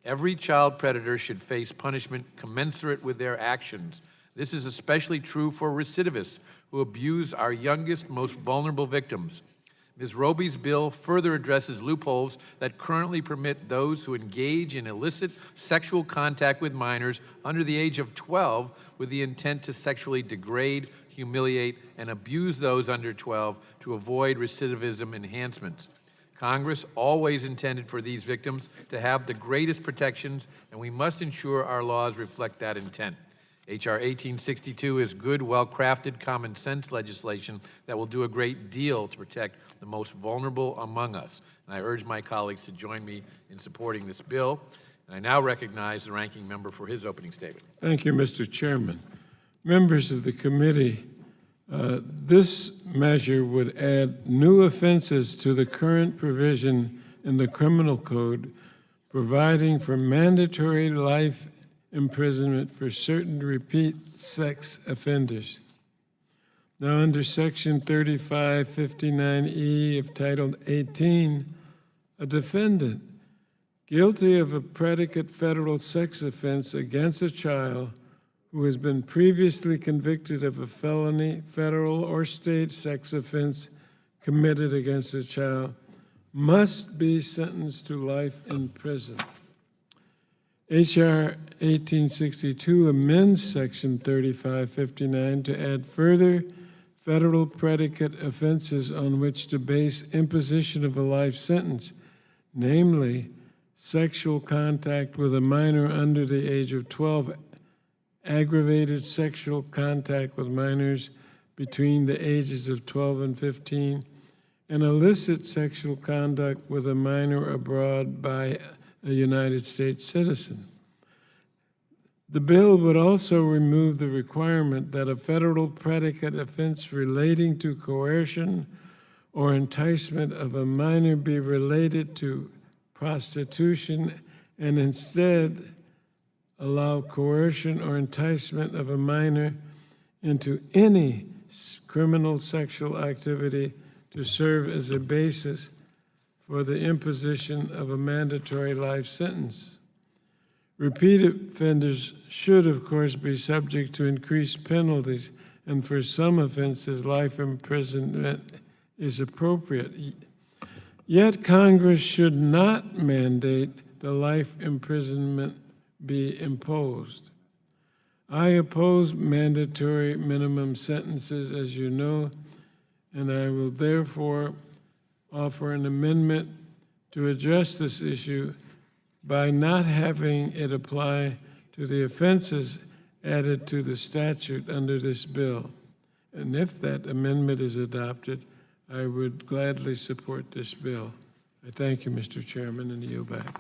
Every child predator should face punishment commensurate with their actions. This is especially true for recidivists who abuse our youngest, most vulnerable victims. Ms. Roby's bill further addresses loopholes that currently permit those who engage in illicit sexual contact with minors under the age of 12 with the intent to sexually degrade, humiliate, and abuse those under 12 to avoid recidivism enhancements. Congress always intended for these victims to have the greatest protections, and we must ensure our laws reflect that intent. H.R. 1862 is good, well-crafted, common-sense legislation that will do a great deal to protect the most vulnerable among us. And I urge my colleagues to join me in supporting this bill. And I now recognize the ranking member for his opening statement. Thank you, Mr. Chairman. Members of the committee, this measure would add new offenses to the current provision in the criminal code, providing for mandatory life imprisonment for certain repeat sex offenders. Now, under Section 3559E of Title 18, a defendant guilty of a predicate federal sex offense against a child who has been previously convicted of a felony, federal or state sex offense committed against a child must be sentenced to life in prison. H.R. 1862 amends Section 3559 to add further federal predicate offenses on which to base imposition of a life sentence, namely sexual contact with a minor under the age of 12, aggravated sexual contact with minors between the ages of 12 and 15, and illicit sexual conduct with a minor abroad by a United States citizen. The bill would also remove the requirement that a federal predicate offense relating to coercion or enticement of a minor be related to prostitution, and instead allow coercion or enticement of a minor into any criminal sexual activity to serve as a basis for the imposition of a mandatory life sentence. Repeat offenders should, of course, be subject to increased penalties, and for some offenses, life imprisonment is appropriate. Yet Congress should not mandate the life imprisonment be imposed. I oppose mandatory minimum sentences, as you know, and I will therefore offer an amendment to address this issue by not having it apply to the offenses added to the statute under this bill. And if that amendment is adopted, I would gladly support this bill. I thank you, Mr. Chairman, and yield back.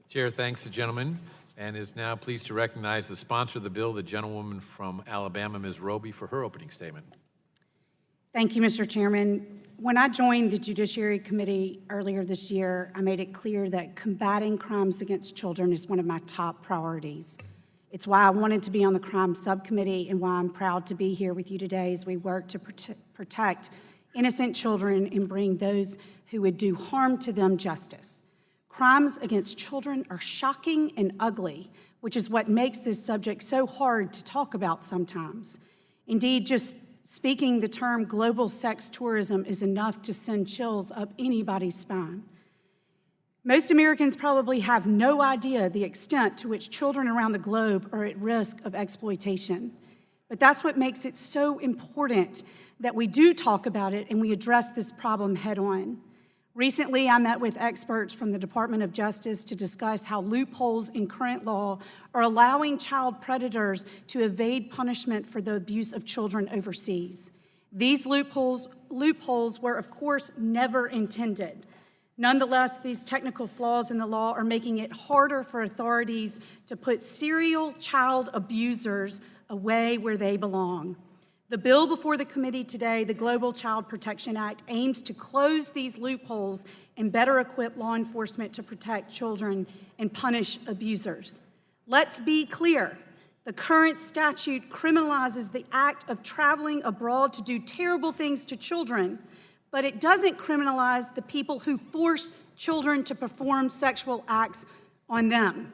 Chair thanks the gentleman and is now pleased to recognize the sponsor of the bill, the gentlewoman from Alabama, Ms. Roby, for her opening statement. Thank you, Mr. Chairman. When I joined the Judiciary Committee earlier this year, I made it clear that combating crimes against children is one of my top priorities. It's why I wanted to be on the crime subcommittee and why I'm proud to be here with you today as we work to protect innocent children and bring those who would do harm to them justice. Crimes against children are shocking and ugly, which is what makes this subject so hard to talk about sometimes. Indeed, just speaking the term global sex tourism is enough to send chills up anybody's spine. Most Americans probably have no idea the extent to which children around the globe are at risk of exploitation. But that's what makes it so important that we do talk about it and we address this problem head on. Recently, I met with experts from the Department of Justice to discuss how loopholes in current law are allowing child predators to evade punishment for the abuse of children overseas. These loopholes were, of course, never intended. Nonetheless, these technical flaws in the law are making it harder for authorities to put serial child abusers away where they belong. The bill before the committee today, the Global Child Protection Act, aims to close these loopholes and better equip law enforcement to protect children and punish abusers. Let's be clear. The current statute criminalizes the act of traveling abroad to do terrible things to children, but it doesn't criminalize the people who force children to perform sexual acts on them.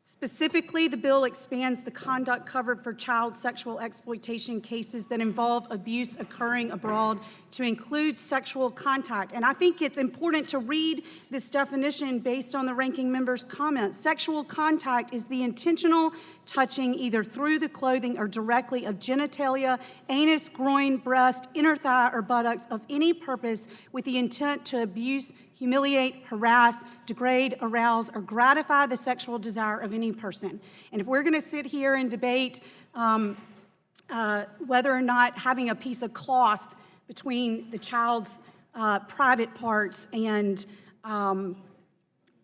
Specifically, the bill expands the conduct covered for child sexual exploitation cases that involve abuse occurring abroad to include sexual contact. And I think it's important to read this definition based on the ranking member's comments. Sexual contact is the intentional touching either through the clothing or directly of genitalia, anus, groin, breast, inner thigh, or buttocks of any purpose with the intent to abuse, humiliate, harass, degrade, arouse, or gratify the sexual desire of any person. And if we're going to sit here and debate whether or not having a piece of cloth between the child's private parts and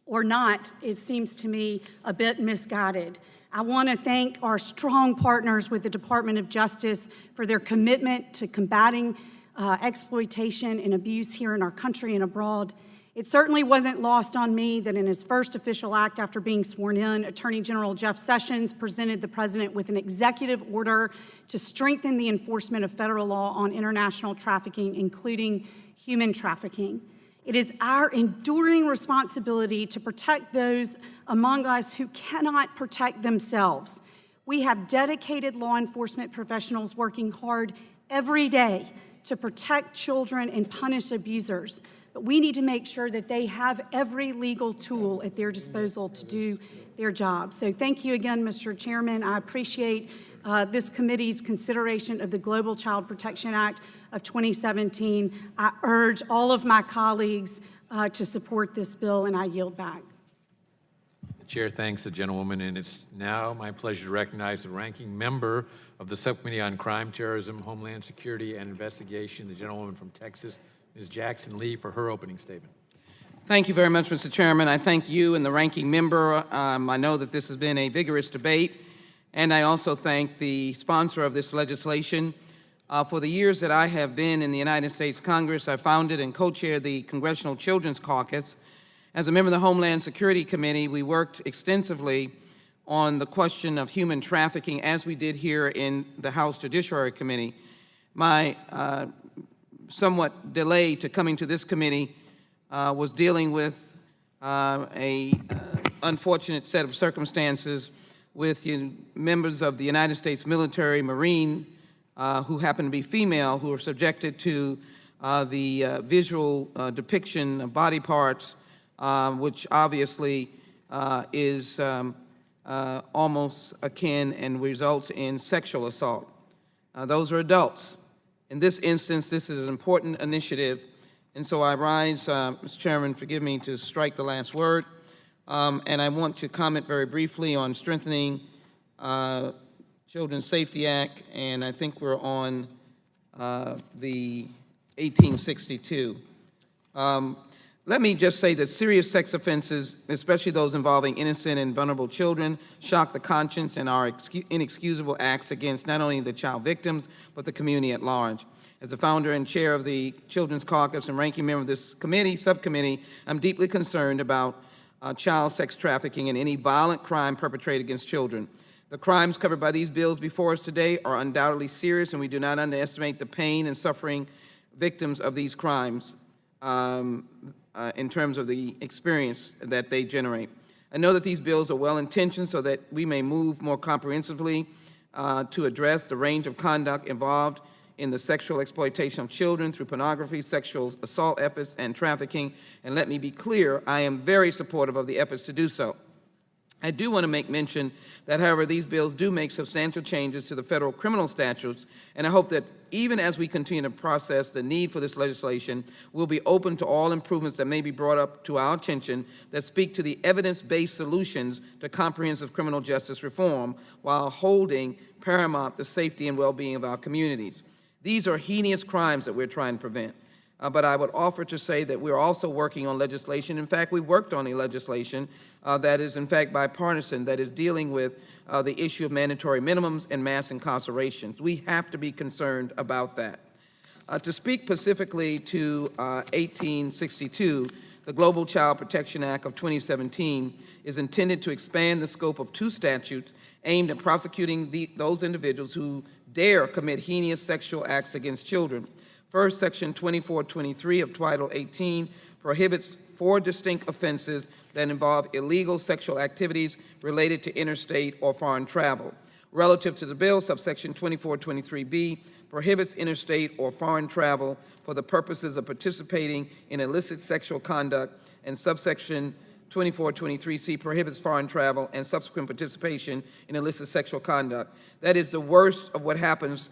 or not, it seems to me a bit misguided. I want to thank our strong partners with the Department of Justice for their commitment to combating exploitation and abuse here in our country and abroad. It certainly wasn't lost on me that in his first official act after being sworn in, Attorney General Jeff Sessions presented the president with an executive order to strengthen the enforcement of federal law on international trafficking, including human trafficking. It is our enduring responsibility to protect those among us who cannot protect themselves. We have dedicated law enforcement professionals working hard every day to protect children and punish abusers. But we need to make sure that they have every legal tool at their disposal to do their job. So thank you again, Mr. Chairman. I appreciate this committee's consideration of the Global Child Protection Act of 2017. I urge all of my colleagues to support this bill, and I yield back. The chair thanks the gentlewoman, and it's now my pleasure to recognize the ranking member of the Subcommittee on Crime, Terrorism, Homeland Security, and Investigation, the gentlewoman from Texas, Ms. Jackson Lee, for her opening statement. Thank you very much, Mr. Chairman. I thank you and the ranking member. I know that this has been a vigorous debate, and I also thank the sponsor of this legislation. For the years that I have been in the United States Congress, I founded and co-chaired the Congressional Children's Caucus. As a member of the Homeland Security Committee, we worked extensively on the question of human trafficking, as we did here in the House Judiciary Committee. My somewhat delay to coming to this committee was dealing with a unfortunate set of circumstances with members of the United States military, Marine, who happen to be female, who are subjected to the visual depiction of body parts, which obviously is almost akin and results in sexual assault. Those are adults. In this instance, this is an important initiative, and so I rise, Mr. Chairman, forgive me to strike the last word, and I want to comment very briefly on strengthening Children's Safety Act, and I think we're on the 1862. Let me just say that serious sex offenses, especially those involving innocent and vulnerable children, shock the conscience and are inexcusable acts against not only the child victims, but the community at large. As the founder and chair of the Children's Caucus and ranking member of this subcommittee, I'm deeply concerned about child sex trafficking and any violent crime perpetrated against children. The crimes covered by these bills before us today are undoubtedly serious, and we do not underestimate the pain and suffering victims of these crimes in terms of the experience that they generate. I know that these bills are well-intentioned so that we may move more comprehensively to address the range of conduct involved in the sexual exploitation of children through pornography, sexual assault efforts, and trafficking. And let me be clear, I am very supportive of the efforts to do so. I do want to make mention that, however, these bills do make substantial changes to the federal criminal statutes, and I hope that even as we continue to process the need for this legislation, we'll be open to all improvements that may be brought up to our attention that speak to the evidence-based solutions to comprehensive criminal justice reform while holding paramount the safety and well-being of our communities. These are heinous crimes that we're trying to prevent. But I would offer to say that we're also working on legislation. In fact, we worked on a legislation that is, in fact, bipartisan, that is dealing with the issue of mandatory minimums and mass incarcerations. We have to be concerned about that. To speak specifically to 1862, the Global Child Protection Act of 2017 is intended to expand the scope of two statutes aimed at prosecuting those individuals who dare commit heinous sexual acts against children. First, Section 2423 of Title 18 prohibits 4 distinct offenses that involve illegal sexual activities related to interstate or foreign travel. Relative to the bill, subsection 2423B prohibits interstate or foreign travel for the purposes of participating in illicit sexual conduct, and subsection 2423C prohibits foreign travel and subsequent participation in illicit sexual conduct. That is the worst of what happens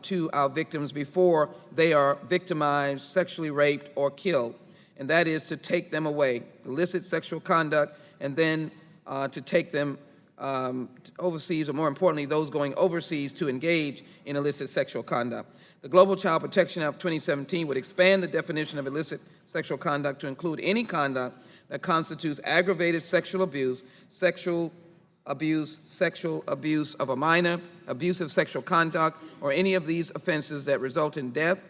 to our victims before they are victimized, sexually raped, or killed, and that is to take them away, illicit sexual conduct, and then to take them overseas, or more importantly, those going overseas to engage in illicit sexual conduct. The Global Child Protection Act of 2017 would expand the definition of illicit sexual conduct to include any conduct that constitutes aggravated sexual abuse of a minor, abusive sexual conduct, or any of these offenses that result in death,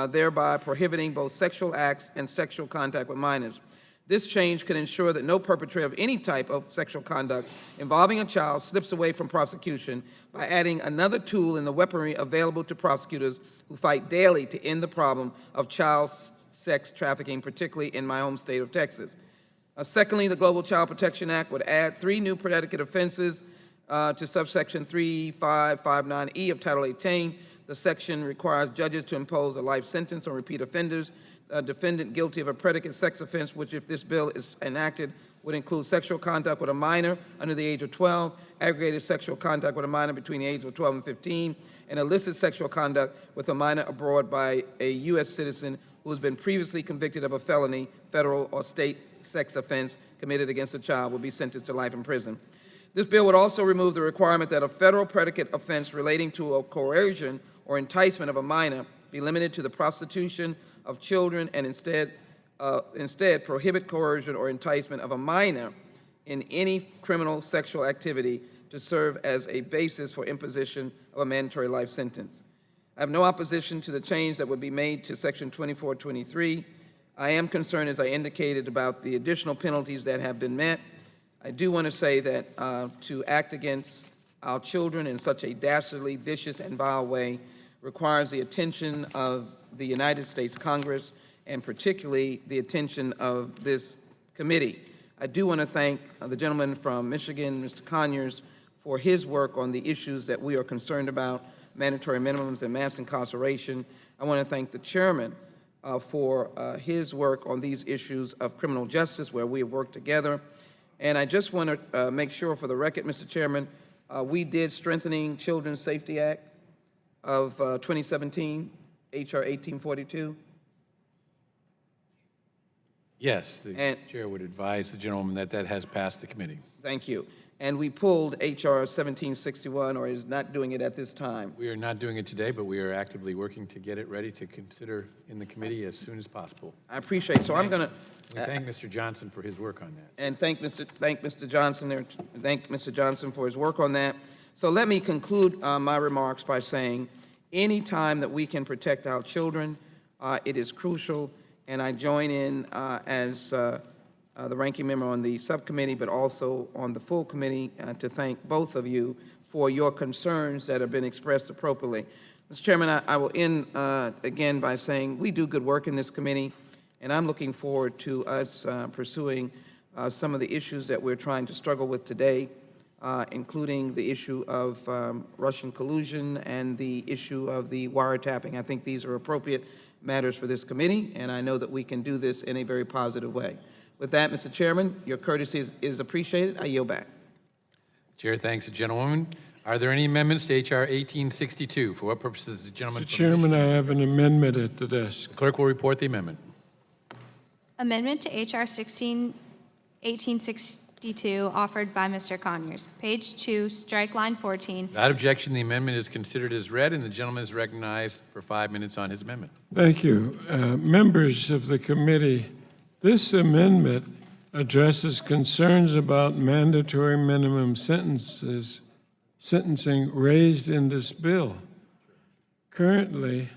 thereby prohibiting both sexual acts and sexual contact with minors. This change can ensure that no perpetrator of any type of sexual conduct involving a child slips away from prosecution by adding another tool in the weaponry available to prosecutors who fight daily to end the problem of child sex trafficking, particularly in my home state of Texas. Secondly, the Global Child Protection Act would add 3 new predicate offenses to subsection 3559E of Title 18. The section requires judges to impose a life sentence on repeat offenders. A defendant guilty of a predicate sex offense, which if this bill is enacted, would include sexual conduct with a minor under the age of 12, aggravated sexual conduct with a minor between the ages of 12 and 15, and illicit sexual conduct with a minor abroad by a U.S. citizen who has been previously convicted of a felony, federal or state sex offense committed against a child will be sentenced to life in prison. This bill would also remove the requirement that a federal predicate offense relating to a coercion or enticement of a minor be limited to the prostitution of children, and instead prohibit coercion or enticement of a minor in any criminal sexual activity to serve as a basis for imposition of a mandatory life sentence. I have no opposition to the change that would be made to Section 2423. I am concerned, as I indicated, about the additional penalties that have been met. I do want to say that to act against our children in such a dastardly, vicious, and vile way requires the attention of the United States Congress, and particularly the attention of this committee. I do want to thank the gentleman from Michigan, Mr. Conyers, for his work on the issues that we are concerned about, mandatory minimums and mass incarceration. I want to thank the chairman for his work on these issues of criminal justice, where we have worked together. And I just want to make sure for the record, Mr. Chairman, we did Strengthening Children's Safety Act of 2017, H.R. 1842. Yes, the chair would advise the gentleman that that has passed the committee. Thank you. and we pulled H.R. 1761, or is not doing it at this time. We are not doing it today, but we are actively working to get it ready to consider in the committee as soon as possible. I appreciate it. So I'm going to, We thank Mr. Johnson for his work on that. and thank Mr. Johnson for his work on that. So let me conclude my remarks by saying, any time that we can protect our children, it is crucial, and I join in as the ranking member on the subcommittee, but also on the full committee, to thank both of you for your concerns that have been expressed appropriately. Mr. Chairman, I will end again by saying we do good work in this committee, and I'm looking forward to us pursuing some of the issues that we're trying to struggle with today, including the issue of Russian collusion and the issue of the wiretapping. I think these are appropriate matters for this committee, and I know that we can do this in a very positive way. With that, Mr. Chairman, your courtesy is appreciated. I yield back. Chair thanks the gentlewoman. Are there any amendments to H.R. 1862? For what purposes does the gentleman Mr. from Chairman, I Michigan? have an amendment at the desk. The clerk will report the amendment. Amendment to H.R. 1862 offered by Mr. Conyers. Page 2, strike line 14. Without objection, the amendment is considered as read, and the gentleman is recognized for 5 minutes on his amendment. Thank you. Members of the committee, this amendment addresses concerns about mandatory minimum sentencing raised in this bill. Currently,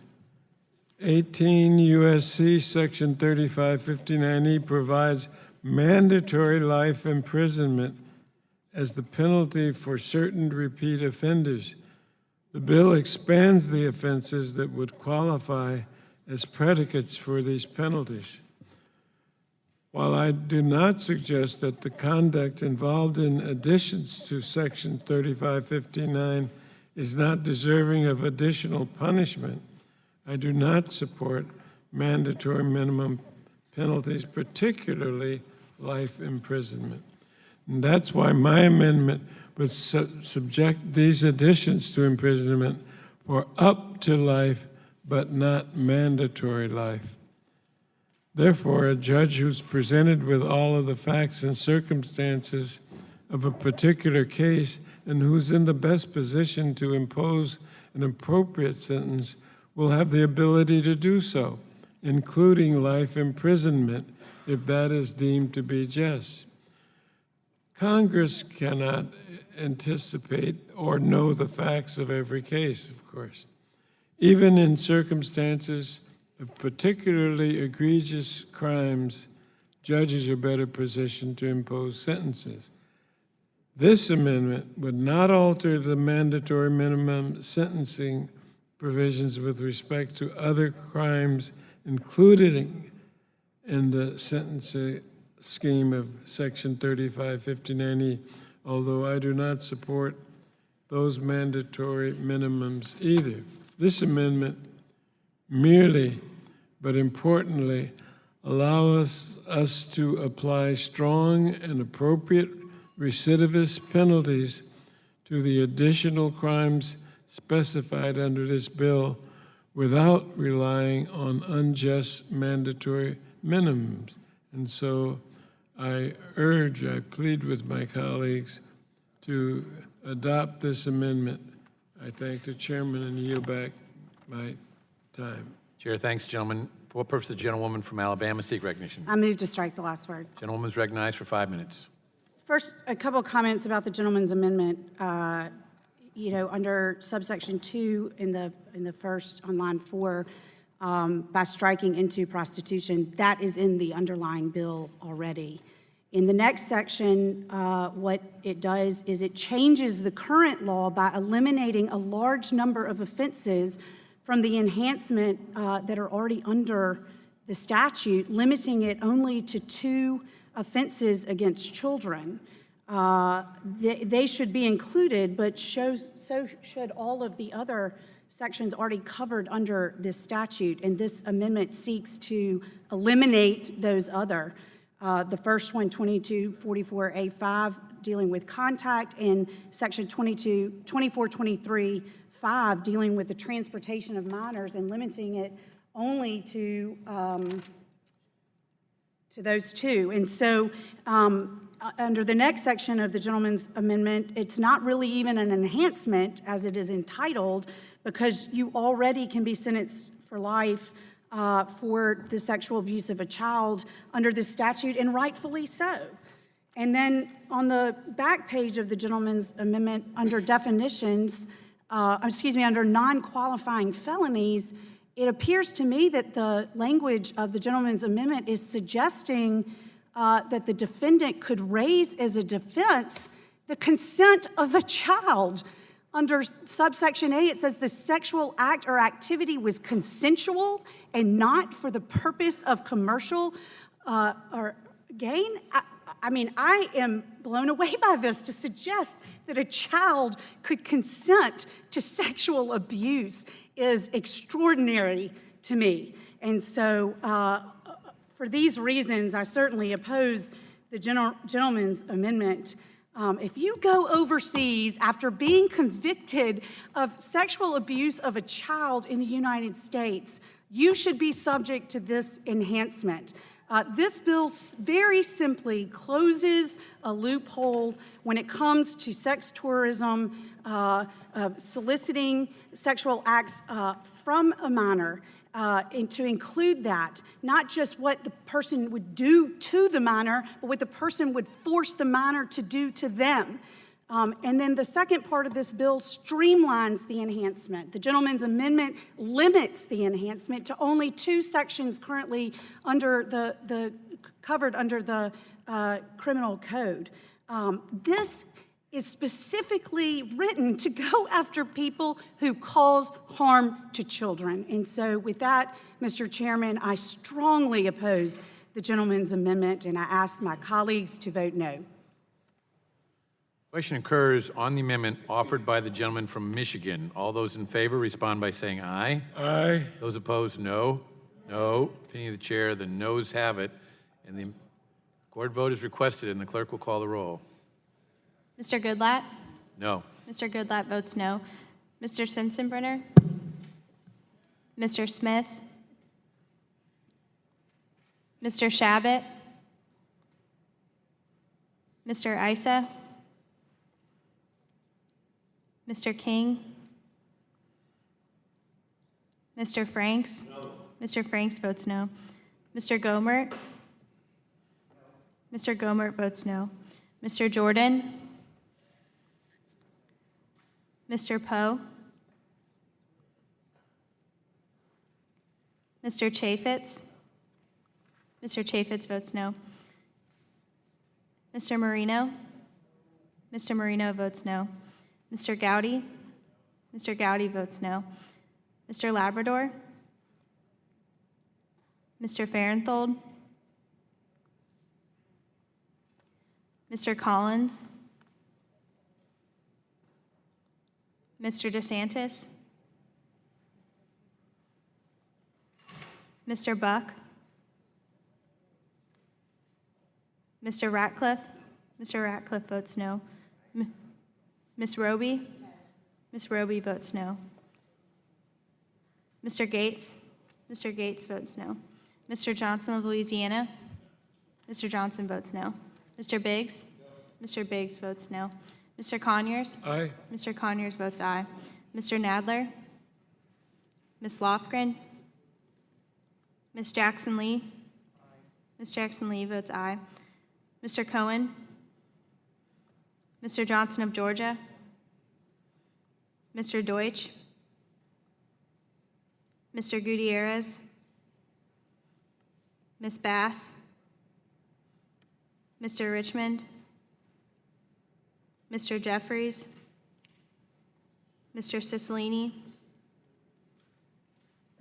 18 U.S.C. Section 3559E provides mandatory life imprisonment as the penalty for certain repeat offenders. The bill expands the offenses that would qualify as predicates for these penalties. While I do not suggest that the conduct involved in additions to Section 3559 is not deserving of additional punishment, I do not support mandatory minimum penalties, particularly life imprisonment. And that's why my amendment would subject these additions to imprisonment for up to life, but not mandatory life. Therefore, a judge who's presented with all of the facts and circumstances of a particular case and who's in the best position to impose an appropriate sentence will have the ability to do so, including life imprisonment, if that is deemed to be just. Congress cannot anticipate or know the facts of every case, of course. Even in circumstances of particularly egregious crimes, judges are better positioned to impose sentences. This amendment would not alter the mandatory minimum sentencing provisions with respect to other crimes included in the sentencing scheme of Section 3559E, although I do not support those mandatory minimums either. This amendment merely, but importantly, allows us to apply strong and appropriate recidivist penalties to the additional crimes specified under this bill without relying on unjust mandatory minimums. And so I plead with my colleagues to adopt this amendment. I thank the chairman and yield back my time. Chair thanks the gentleman. For what purpose does the gentlewoman from Alabama seek recognition? I move to strike the last word. Gentlewoman is recognized for 5 minutes. First, a couple of comments about the gentleman's amendment. Under subsection 2 in the first on line 4, by striking into prostitution, that is in the underlying bill already. In the next section, what it does is it changes the current law by eliminating a large number of offenses from the enhancement that are already under the statute, limiting it only to 2 offenses against children. They should be included, but so should all of the other sections already covered under this statute. And this amendment seeks to eliminate those other. The first one, 2244A5, dealing with contact, and section 2423.5, dealing with the transportation of minors and limiting it only to those 2. And so Under the next section of the gentleman's amendment, it's not really even an enhancement as it is entitled, because you already can be sentenced for life for the sexual abuse of a child under this statute, and rightfully so. And then on the back page of the gentleman's amendment, under definitions, under non-qualifying felonies, it appears to me that the language of the gentleman's amendment is suggesting that the defendant could raise as a defense the consent of the child. Under subsection A, it says the sexual act or activity was consensual and not for the purpose of commercial or gain. I am blown away by this, to suggest that a child could consent to sexual abuse is extraordinary to me. And so for these reasons, I certainly oppose the gentleman's amendment. If you go overseas after being convicted of sexual abuse of a child in the United States, you should be subject to this enhancement. This bill very simply closes a loophole when it comes to sex tourism, soliciting sexual acts from a minor, and to include that, not just what the person would do to the minor, but what the person would force the minor to do to them. And then the second part of this bill streamlines the enhancement. The gentleman's amendment limits the enhancement to only 2 sections currently under covered under the criminal code. This is specifically written to go after people who cause harm to children. And so with that, Mr. Chairman, I strongly oppose the gentleman's amendment, and I ask my colleagues to vote no. Question occurs on the amendment offered by the gentleman from Michigan. All those in favor respond by saying aye. Aye. Those opposed, no. No. Opinion of the chair, the noes have it. And the recorded vote is requested, and the clerk will call the roll. Mr. Goodlatte? No. Mr. Goodlatte votes no. Mr. Sensenbrenner? Mr. Smith? Mr. Shabbat? Mr. Issa? Mr. King? Mr. Franks? No. Mr. Franks votes no. Mr. Gomert? Mr. Gomert votes no. Mr. Jordan? Mr. Poe? Mr. Chaffetz? Mr. Chaffetz votes no. Mr. Marino? Mr. Marino votes no. Mr. Gowdy? Mr. Gowdy votes no. Mr. Labrador? Mr. Farenthold? Mr. Collins? Mr. DeSantis? Mr. Buck? Mr. Ratcliffe? Mr. Ratcliffe votes no. Ms. Roby? Ms. Roby votes no. Mr. Gates? Mr. Gates votes no. Mr. Johnson of Louisiana? Mr. Johnson votes no. Mr. Biggs? Mr. Biggs votes no. Mr. Conyers? Aye. Mr. Conyers votes aye. Mr. Nadler? Ms. Lofgren? Ms. Jackson Lee? Ms. Jackson Lee votes aye. Mr. Cohen? Mr. Johnson of Georgia? Mr. Deutsch? Mr. Gutierrez? Ms. Bass? Mr. Richmond? Mr. Jeffries? Mr. Cicilline?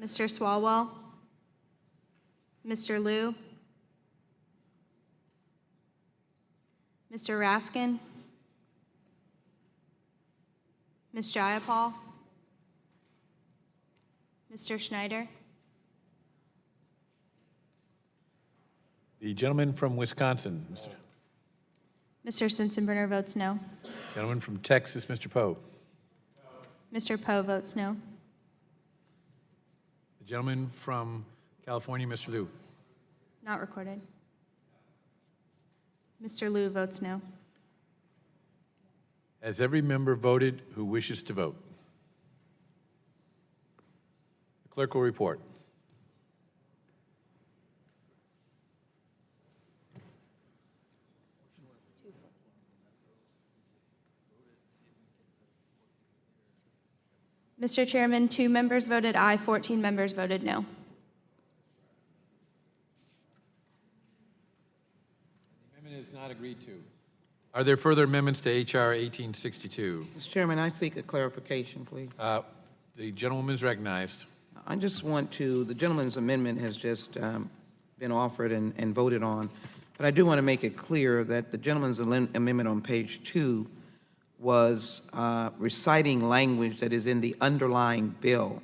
Mr. Swalwell? Mr. Liu? Mr. Raskin? Ms. Jayapal? Mr. Schneider? The gentleman from Wisconsin. Mr. Sensenbrenner votes no. Gentleman from Texas, Mr. Poe. Mr. Poe votes no. The gentleman from California, Mr. Liu. Not recorded. Mr. Liu votes no. Has every member voted who wishes to vote? The clerk will report. Mr. Chairman, 2 members voted aye, 14 members voted no. The amendment is not agreed to. Are there further amendments to H.R. 1862? Mr. Chairman, I seek a clarification, please. The gentlewoman is recognized. I just want to, the gentleman's amendment has just been offered and voted on, but I do want to make it clear that the gentleman's amendment on page 2 was reciting language that is in the underlying bill.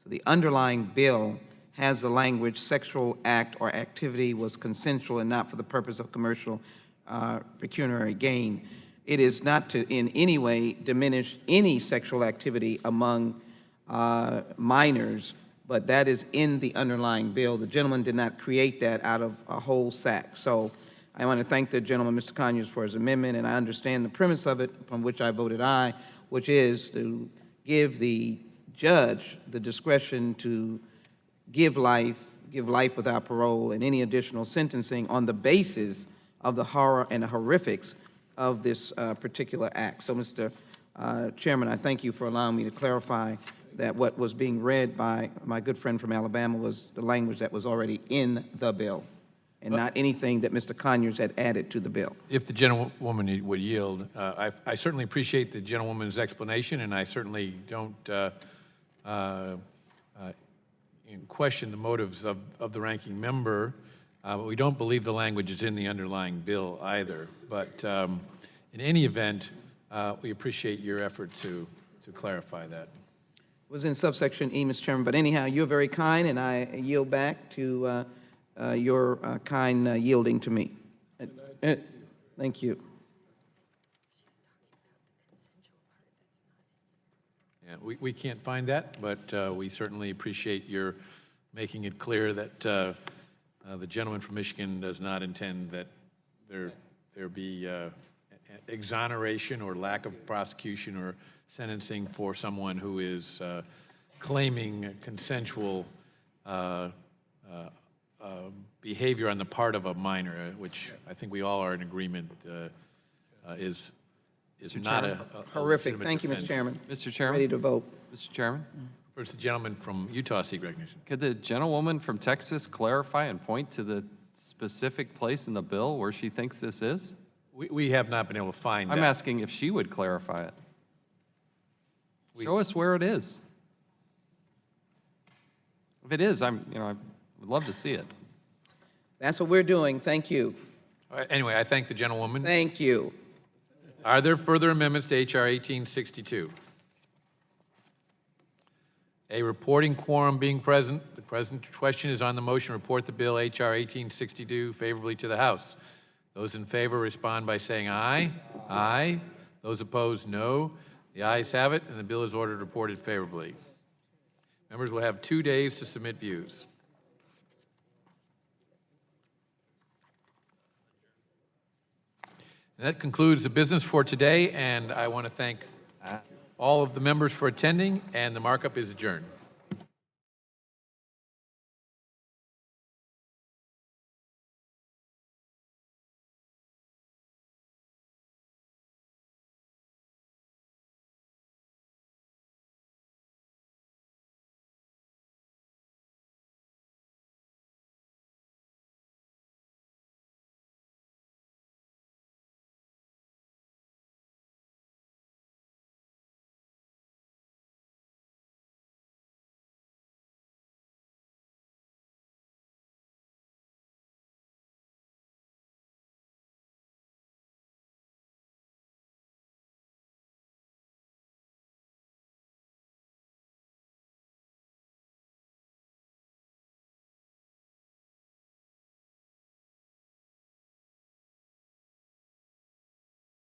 So the underlying bill has the language, sexual act or activity was consensual and not for the purpose of commercial pecuniary gain. It is not to in any way diminish any sexual activity among minors, but that is in the underlying bill. The gentleman did not create that out of a whole sack. So I want to thank the gentleman, Mr. Conyers, for his amendment, and I understand the premise of it, from which I voted aye, which is to give the judge the discretion to give life without parole, and any additional sentencing on the basis of the horror and the horrifics of this particular act. So, Mr. Chairman, I thank you for allowing me to clarify that what was being read by my good friend from Alabama was the language that was already in the bill, and not anything that Mr. Conyers had added to the bill. If the gentlewoman would yield, I certainly appreciate the gentlewoman's explanation, and I certainly don't question the motives of the ranking member. But we don't believe the language is in the underlying bill either. But in any event, we appreciate your effort to clarify that. It was in subsection E, Mr. Chairman, but anyhow, you're very kind, and I yield back to your kind yielding to me. Thank you. Yeah, we can't find that, but we certainly appreciate your making it clear that the gentleman from Michigan does not intend that there be exoneration or lack of prosecution or sentencing for someone who is claiming consensual behavior on the part of a minor, which I think we all are in agreement is not a Horrific. legitimate Thank you, Mr. defense. Chairman. Mr. Chairman? Ready to vote. Mr. Chairman? First, the gentleman from Utah seek recognition. Could the gentlewoman from Texas clarify and point to the specific place in the bill where she thinks this is? We have not been able to find I'm that. asking if she would clarify it. Show us where it is. If it is, I would love to see it. That's what we're doing. Thank you. All right, anyway, I thank the gentlewoman. Thank you. Are there further amendments to H.R. 1862? A reporting quorum being present, the present question is on the motion, report the bill H.R. 1862 favorably to the House. Those in favor respond by saying aye. Aye. Those opposed, no. The ayes have it, and the bill is ordered reported favorably. Members will have 2 days to submit views. And that concludes the business for today, and I want to thank all of the members for attending, and the markup is adjourned.